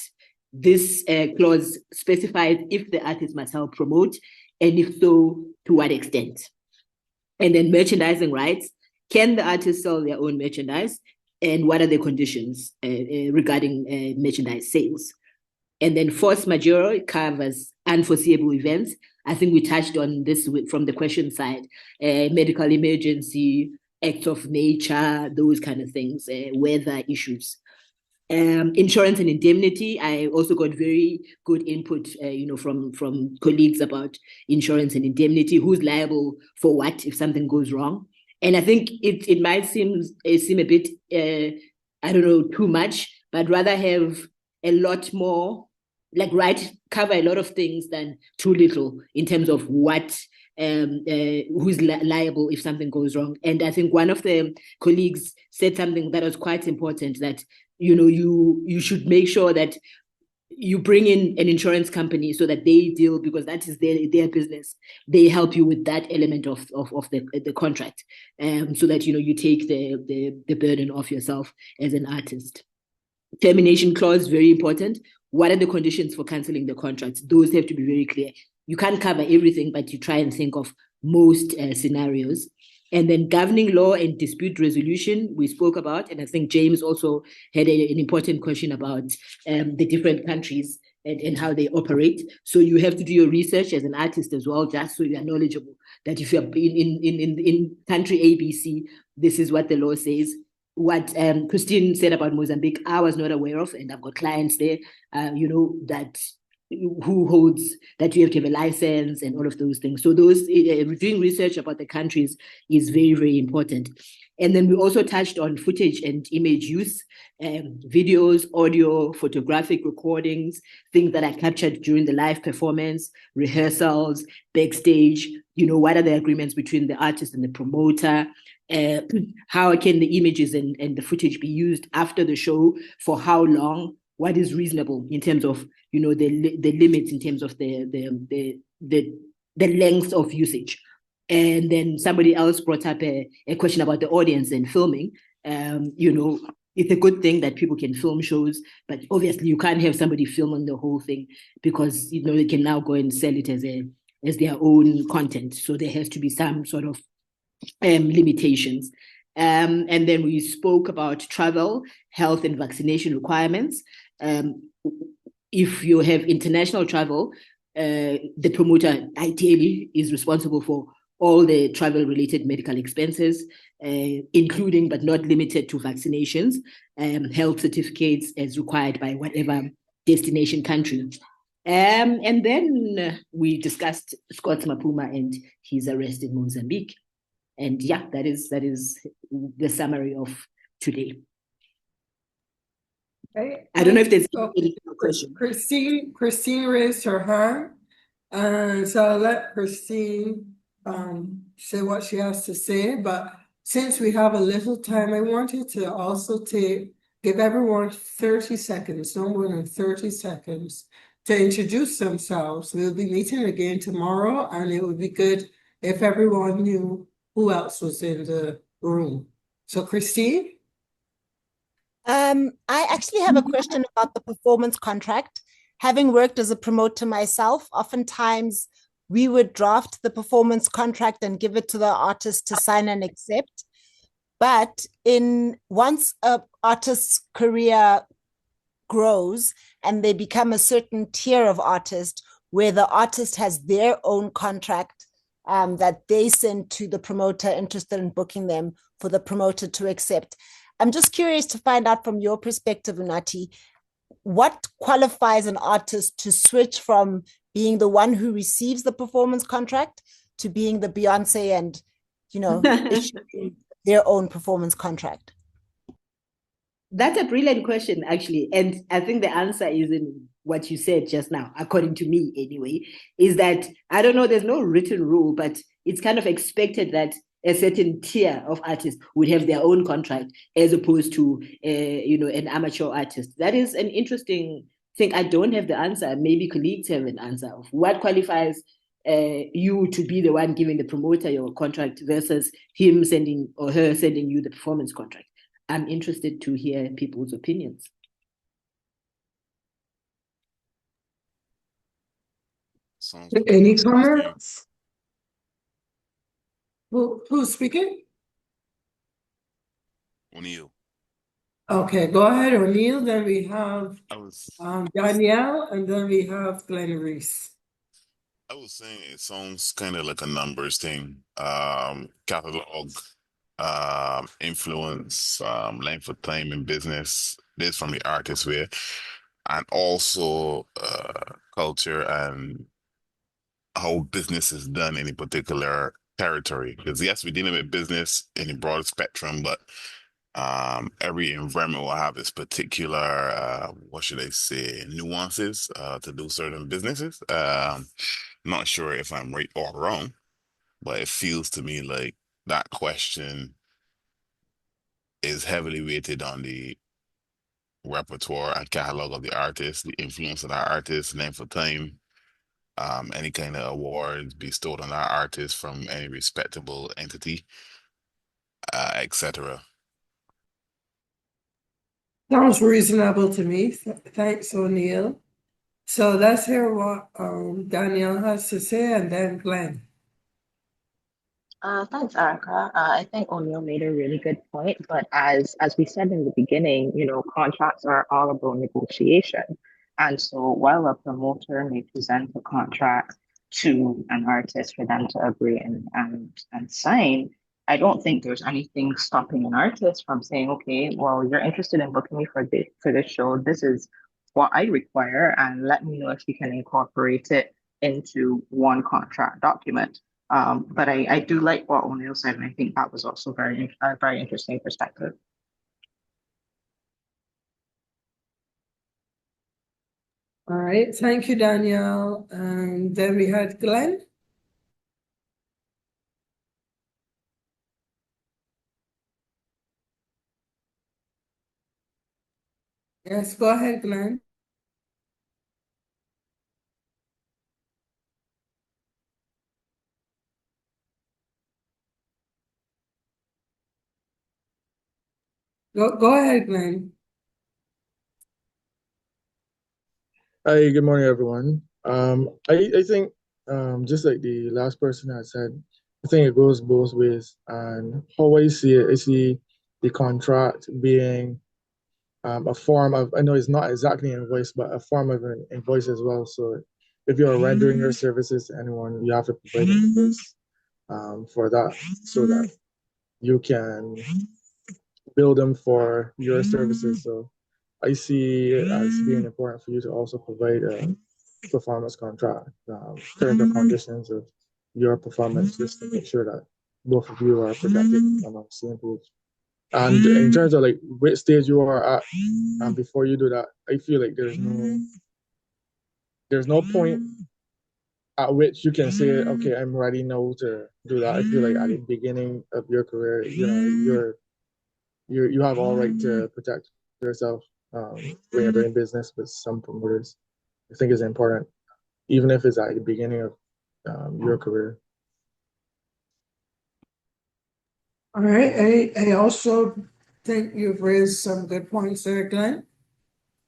This clause specifies if the artist must help promote, and if so, to what extent. And then merchandising rights. Can the artist sell their own merchandise? And what are the conditions regarding merchandise sales? And then force majeure covers unforeseeable events. I think we touched on this from the question side, medical emergency, acts of nature, those kind of things, weather issues. Insurance and indemnity. I also got very good input, from colleagues about insurance and indemnity. Who's liable for what if something goes wrong? And I think it might seem a bit, I don't know, too much, but rather have a lot more, cover a lot of things than too little in terms of what who's liable if something goes wrong. And I think one of the colleagues said something that was quite important, that you should make sure that you bring in an insurance company so that they deal, because that is their business. They help you with that element of the contract, so that you take the burden off yourself as an artist. Termination clause, very important. What are the conditions for canceling the contract? Those have to be very clear. You can't cover everything, but you try and think of most scenarios. And then governing law and dispute resolution, we spoke about. And I think James also had an important question about the different countries and how they operate. So you have to do your research as an artist as well, just so you are knowledgeable that if you're in country ABC, this is what the law says. What Christine said about Mozambique, I was not aware of, and I've got clients there, that who holds that you have to have a license and all of those things. So doing research about the countries is very, very important. And then we also touched on footage and image use, videos, audio, photographic recordings, things that are captured during the live performance, rehearsals, backstage. What are the agreements between the artist and the promoter? How can the images and the footage be used after the show? For how long? What is reasonable in terms of the limits in terms of the length of usage? And then somebody else brought up a question about the audience and filming. It's a good thing that people can film shows, but obviously you can't have somebody filming the whole thing, because they can now go and sell it as their own content. So there has to be some sort of limitations. And then we spoke about travel, health, and vaccination requirements. If you have international travel, the promoter ideally is responsible for all the travel-related medical expenses, including but not limited to vaccinations, health certificates as required by whatever destination country. And then we discussed Scott Mapuma and his arrest in Mozambique. And yeah, that is the summary of today. Okay. I don't know if there's any question. Christine raised her hand, and so I'll let Christine say what she has to say. But since we have a little time, I wanted to also give everyone 30 seconds, no more than 30 seconds, to introduce themselves. We'll be meeting again tomorrow, and it would be good if everyone knew who else was in the room. So Christine? I actually have a question about the performance contract. Having worked as a promoter myself, oftentimes we would draft the performance contract and give it to the artist to sign and accept. But once an artist's career grows and they become a certain tier of artist, where the artist has their own contract that they send to the promoter interested in booking them for the promoter to accept. I'm just curious to find out from your perspective, Unathi, what qualifies an artist to switch from being the one who receives the performance contract to being the Beyonce and, issuing their own performance contract? That's a brilliant question, actually. And I think the answer is in what you said just now, according to me anyway, is that, I don't know, there's no written rule, but it's kind of expected that a certain tier of artists would have their own contract as opposed to, an amateur artist. That is an interesting thing. I don't have the answer. Maybe colleagues have an answer of what qualifies you to be the one giving the promoter your contract versus him sending or her sending you the performance contract. I'm interested to hear people's opinions. Any comments? Who's speaking? O'Neill. Okay, go ahead, O'Neill. Then we have Danielle, and then we have Glenn Reese. I was saying it sounds kind of like a numbers thing. Catalog, influence, length of time in business. This from the artist way, and also culture and how business is done in a particular territory. Because yes, we're dealing with business in a broad spectrum, but every environment will have its particular what should I say, nuances to do certain businesses. Not sure if I'm right or wrong, but it feels to me like that question is heavily weighted on the repertoire and catalog of the artist, the influence of that artist, length of time, any kind of awards bestowed on that artist from any respectable entity, etc. Sounds reasonable to me. Thanks, O'Neill. So let's hear what Danielle has to say, and then Glenn. Thanks, Erica. I think O'Neill made a really good point, but as we said in the beginning, contracts are all about negotiation. And so while a promoter may present a contract to an artist for them to agree and sign, I don't think there's anything stopping an artist from saying, okay, well, you're interested in booking me for this show. This is what I require, and let me know if you can incorporate it into one contract document. But I do like what O'Neill said, and I think that was also a very interesting perspective. All right, thank you, Danielle. And then we had Glenn. Yes, go ahead, Glenn. Go ahead, Glenn. Hi, good morning, everyone. I think just like the last person had said, I think it goes both ways. And how I see it, I see the contract being a form of, I know it's not exactly an invoice, but a form of an invoice as well. So if you're rendering your services to anyone, you have to provide an invoice for that, so that you can bill them for your services. So I see it as being important for you to also provide a performance contract, terms and conditions of your performance, just to make sure that both of you are protected and on the same page. And in terms of like which stage you are at, and before you do that, I feel like there's no point at which you can say, okay, I'm ready now to do that. I feel like at the beginning of your career, you have all right to protect yourself when you're doing business with some promoters. I think it's important, even if it's at the beginning of your career. All right, I also think you've raised some good points there, Glenn,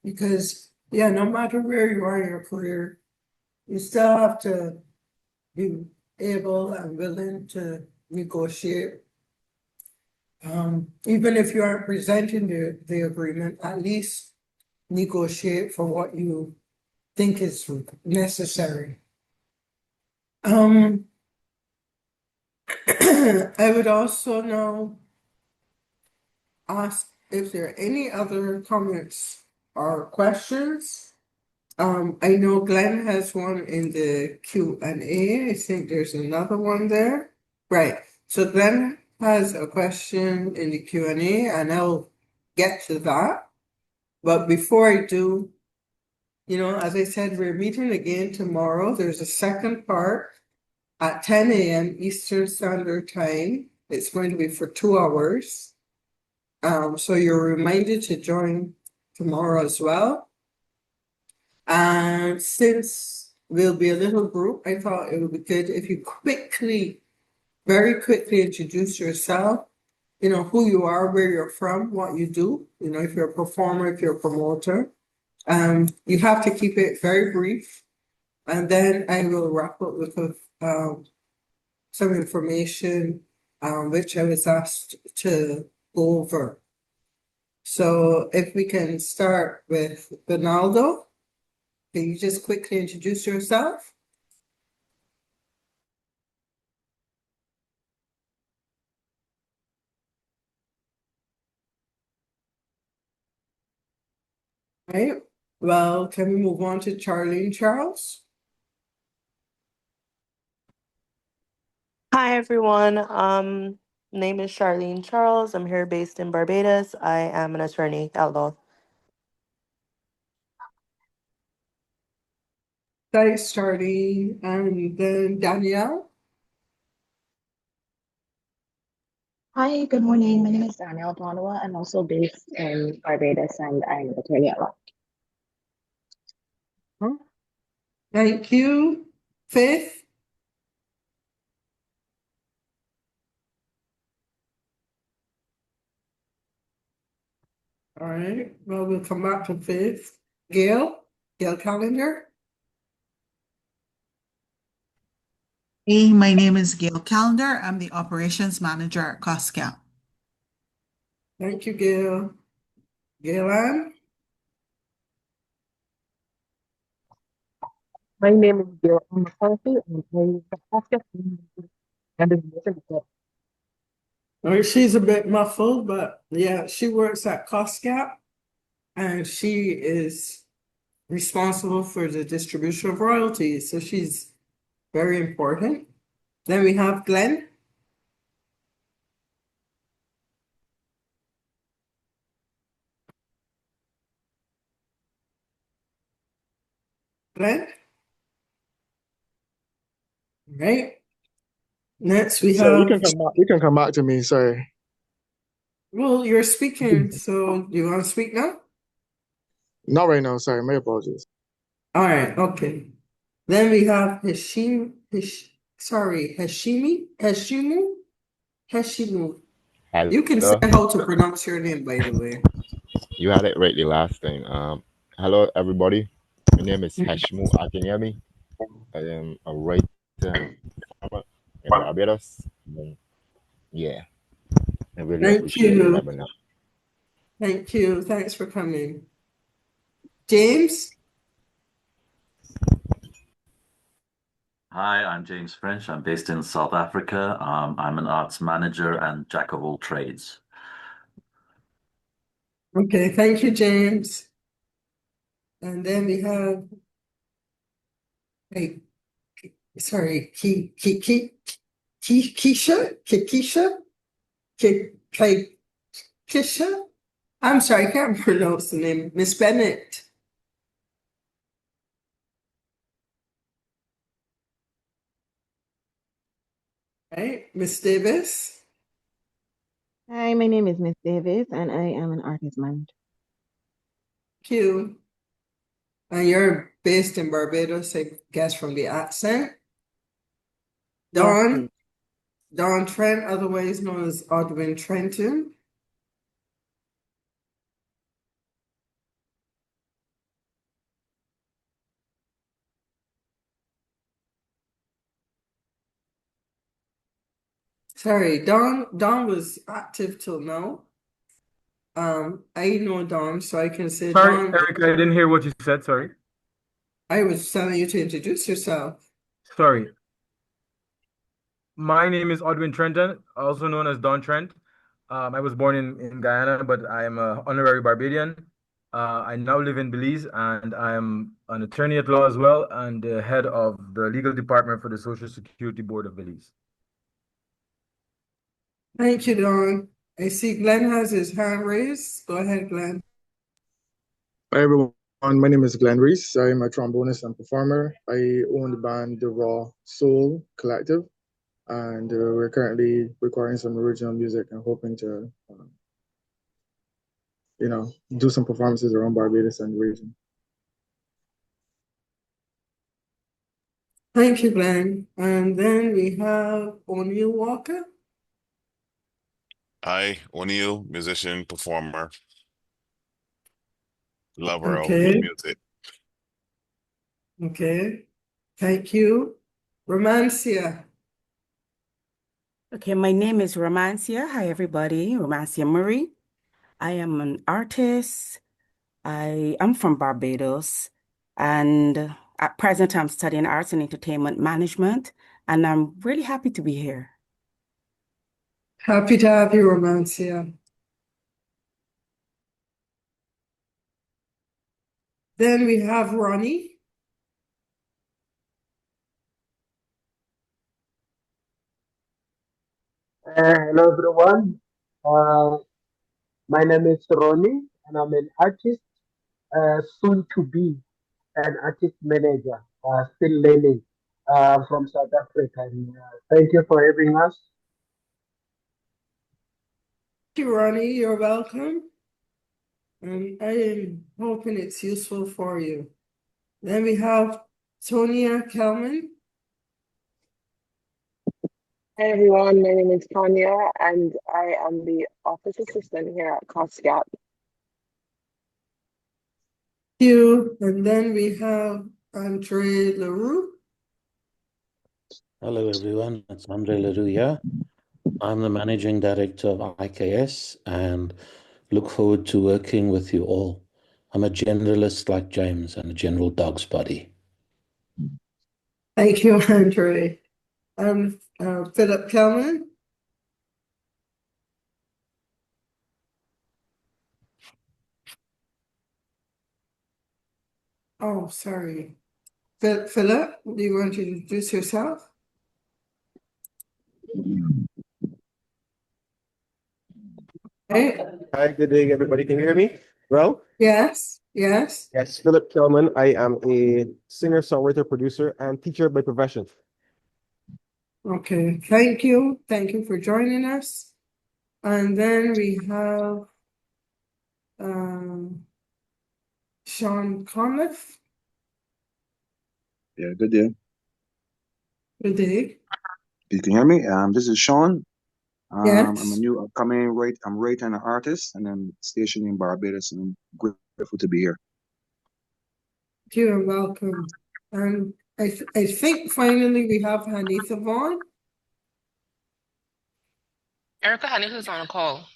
because no matter where you are in your career, you still have to be able and willing to negotiate. Even if you aren't presenting the agreement, at least negotiate for what you think is necessary. I would also now ask if there are any other comments or questions. I know Glenn has one in the Q&A. I think there's another one there. Right. So Glenn has a question in the Q&A, and I'll get to that. But before I do, as I said, we're meeting again tomorrow. There's a second part at 10 a.m. Eastern Standard Time. It's going to be for 2 hours. So you're reminded to join tomorrow as well. And since we'll be a little group, I thought it would be good if you very quickly introduce yourself, who you are, where you're from, what you do, if you're a performer, if you're a promoter. You have to keep it very brief. And then I will wrap up with some information which I was asked to go over. So if we can start with Ronaldo. Can you just quickly introduce yourself? Right. Well, can we move on to Charlene Charles? Hi, Hi everyone. Name is Charlene Charles. I'm here based in Barbados. I am an attorney at law. Thanks, Charlene. And then Danielle. Hi, good morning. My name is Danielle Donowa. I'm also based in Barbados and I'm an attorney at law. Thank you. Faith. All right. Well, we'll come back to Faith. Gail. Gail Calendar. Hey, my name is Gail Calendar. I'm the operations manager at COSCAP. Thank you, Gail. Gail Ann. My name is Gail McCarthy, and I'm the Oscar and the All right, she's a bit muffled, but yeah, she works at COSCAP and she is responsible for the distribution of royalties. So she's very important. Then we have Glenn. Glenn. Right. Next we So have, you can come back to me, sorry. well, you're speaking, so do you want to speak now? Not right now, sorry, my apologies. All right, okay. Then we have Hashimu. You can say Hello. how to pronounce your name, by the way. You had it right the last time. Hello everybody. My name is Hashmu Akinyemi. I am a writer and performer in Barbados. Yeah, I really Thank appreciate the you. webinar. Thank you. Thanks for coming. James? Hi, I'm James French. I'm based in South Africa. I'm an arts manager and jack of all trades. Okay, thank you, James. And then we have, hey, sorry, Keisha? Keisha? I'm sorry, I can't pronounce the name. Miss Bennett. Right, Miss Davis. Hi, my name is Miss Davis, and I am an artist manager. Thank you. And you're based in Barbados, I guess from the accent. Yes, Dawn Trent, otherwise known as Odwin Trenton. Sorry, Dawn was active till now. I know Dawn, so I can say Sorry, Dawn. Eric, I didn't hear what you said. Sorry. I was telling you to introduce yourself. Sorry. My name is Odwin Trenton, also known as Don Trent. I was born in Guyana, but I am an honorary Barbadian. I now live in Belize, and I am an attorney at law as well, and the head of the legal department for the Social Security Board of Belize. Thank you, Dawn. I see Glenn has his hand raised. Go ahead, Glenn. Hi everyone, my name is Glenn Reese. I'm a trombonist and performer. I own the band The Raw Soul Collective, and we're currently recording some original music and hoping to, do some performances around Barbados and the region. Thank you, Glenn. And then we have O'Neill Walker. Hi, O'Neill, musician, performer, lover of Okay. music. Okay. Thank you. Romancia. Okay, my name is Romancia. Hi, everybody. Romancia Murray. I am an artist. I am from Barbados, and at present, I'm studying arts and entertainment management, and I'm really happy to be here. Happy to have you, Romancia. Then we have Ronnie. Hello everyone. My name is Ronnie, and I'm an artist, soon to be an artist manager, still learning from South Africa. And, thank you for having us. Thank you, Ronnie. You're welcome. And I am hoping it's useful for you. Then we have Tonya Kelman. Hey everyone, my name is Tanya and I am the office assistant here at CostGap. Thank you. And then we have Andre LaRue. Hello, everyone. It's Andre Leroux here. I'm the managing director of IKS and look forward to working with you all. I'm a generalist like James and a general dog's body. Thank you, Andre. Philip Kelman. Oh, sorry. Philip, do you want to introduce yourself? Hey. Hi, good day, everybody. Can you hear me? Well, Yes, yes. yes, Philip Kelman. I am a singer, songwriter, producer, and teacher by profession. Okay, thank you. Thank you for joining us. And then we have Sean Conniff. Yeah, good day. Good day. You can hear me? This is Sean. I'm a Yes. new upcoming I'm a writer and an artist, and I'm stationed in Barbados, and I'm grateful to be here. You're welcome. And I think finally we have Hanitha Vaughn. Erica Hanitha's on a call.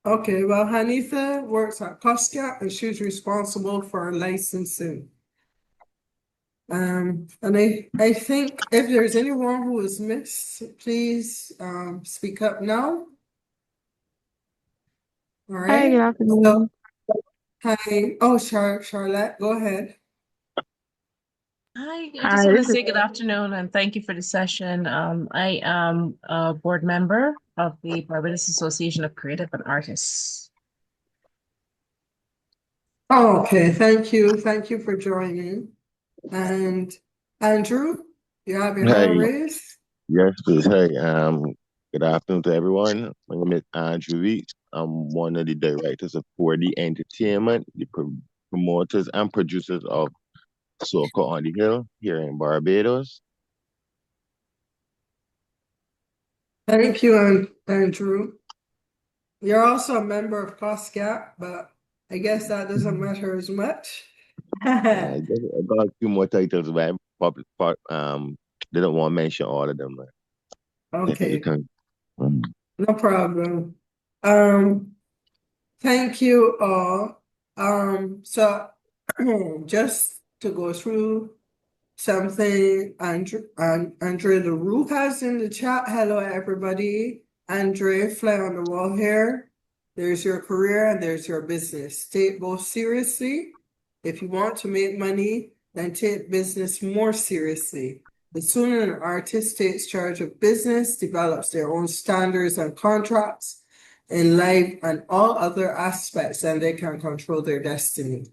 Okay, well, Hanitha works at CostGap and she's responsible for licensing. And I think if there's anyone who is missed, please speak up now. All Hi, good right. afternoon. So, hi. Oh, Charlotte, go ahead. Hi, I Hi, just want to this is say good afternoon and thank you for the session. I am a board member of the Barbados Association of Creative and Artists. Oh, okay. Thank you. Thank you for joining. And Andrew, you have your Hi. hand raised. Yes, please. Hey, good afternoon to everyone. My name is Andrew Reach. I'm one of the directors of 4D Entertainment, the promoters and producers of Soca on the Hill here in Barbados. Thank you, Andrew. You're also a member of CostGap, but I guess that doesn't matter as much. I got a few more titles, but they don't want to mention all of them. Okay, Mm. no problem. Thank you all. So just to go through something Andre LaRue has in the chat. Hello, everybody. Andre, fly on the wall here. There's your career and there's your business. Take both seriously. If you want to make money, then take business more seriously. The sooner an artist takes charge of business, develops their own standards and contracts in life and all other aspects, then they can control their destiny.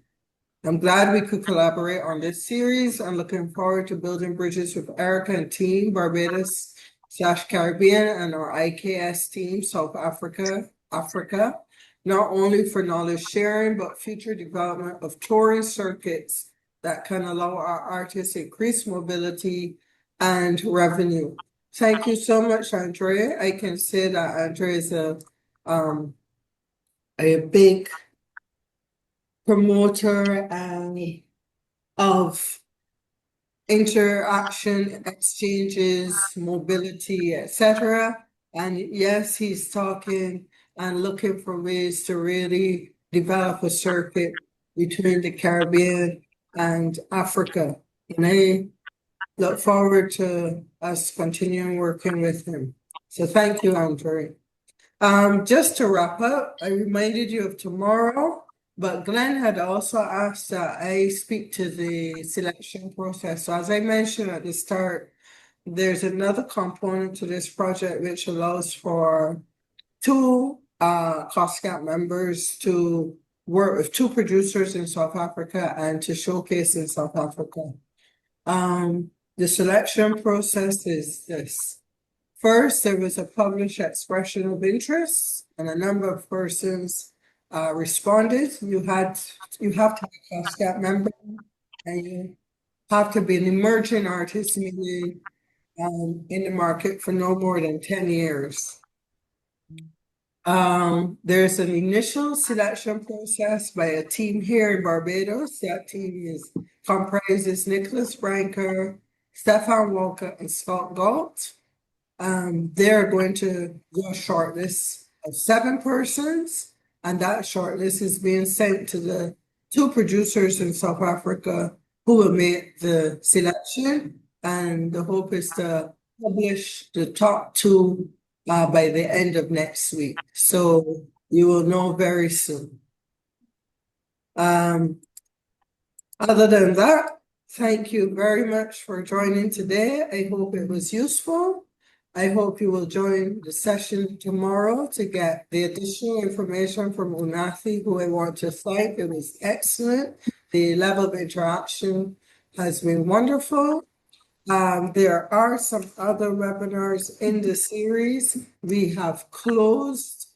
I'm glad we could collaborate on this series. I'm looking forward to building bridges with Erica and team, Barbados/Caribbean, and our IKS team, South Africa, not only for knowledge sharing, but future development of touring circuits that can allow our artists increased mobility and revenue. Thank you so much, Andre. I can say that Andre is a big promoter of interaction, exchanges, mobility, etc. And yes, he's talking and looking for ways to really develop a circuit between the Caribbean and Africa. And I look forward to us continuing working with him. So thank you, Andre. Just to wrap up, I reminded you of tomorrow, but Glenn had also asked that I speak to the selection process. So as I mentioned at the start, there's another component to this project which allows for two COSCAP members to work with two producers in South Africa and to showcase in South Africa. The selection process is this. First, there was a published expression of interest, and a number of persons responded. You have to be a COSCAP member, and you have to be an emerging artist, meaning in the market for no more than 10 years. There's an initial selection process by a team here in Barbados. That team comprises Nicholas Branker, Stefan Walker, and Scott Galt. They're going to do a shortlist of 7 persons, and that shortlist is being sent to the 2 producers in South Africa who will make the selection, and the hope is to publish the top 2 by the end of next week. So you will know very soon. Other than that, thank you very much for joining today. I hope it was useful. I hope you will join the session tomorrow to get the additional information from Unathi, who I want to thank. It was excellent. The level of interaction has been wonderful. There are some other webinars in the series. We have closed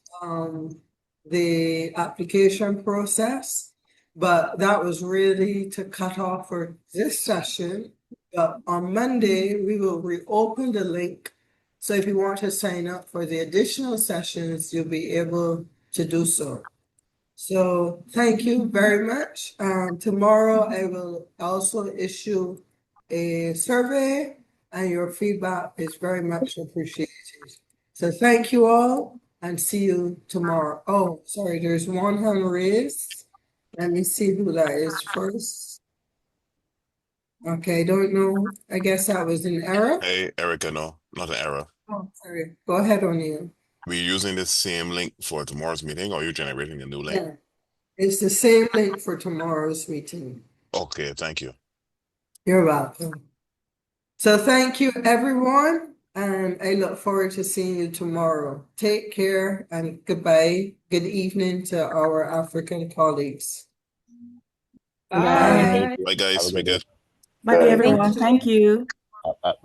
the application process, but that was really to cut off for this session. But on Monday, we will reopen the link. So if you want to sign up for the additional sessions, you'll be able to do so. So thank you very much. Tomorrow, I will also issue a survey, and your feedback is very much appreciated. So thank you all, and see you tomorrow. Oh, sorry, there's one hand raised. Let me see who that is first. Okay, don't know. I guess that was an error. Hey, Erica, no, not an error. Oh, sorry. Go ahead, O'Neill. We're using the same link for tomorrow's meeting, or are you generating a new link? Yeah, it's the same link for tomorrow's meeting. Okay, thank you. You're welcome. So thank you, everyone, and I look forward to seeing you tomorrow. Take care and goodbye. Good evening to our African colleagues. Bye. Bye, guys. Have a Be good good. Bye, everyone. Thank you. day.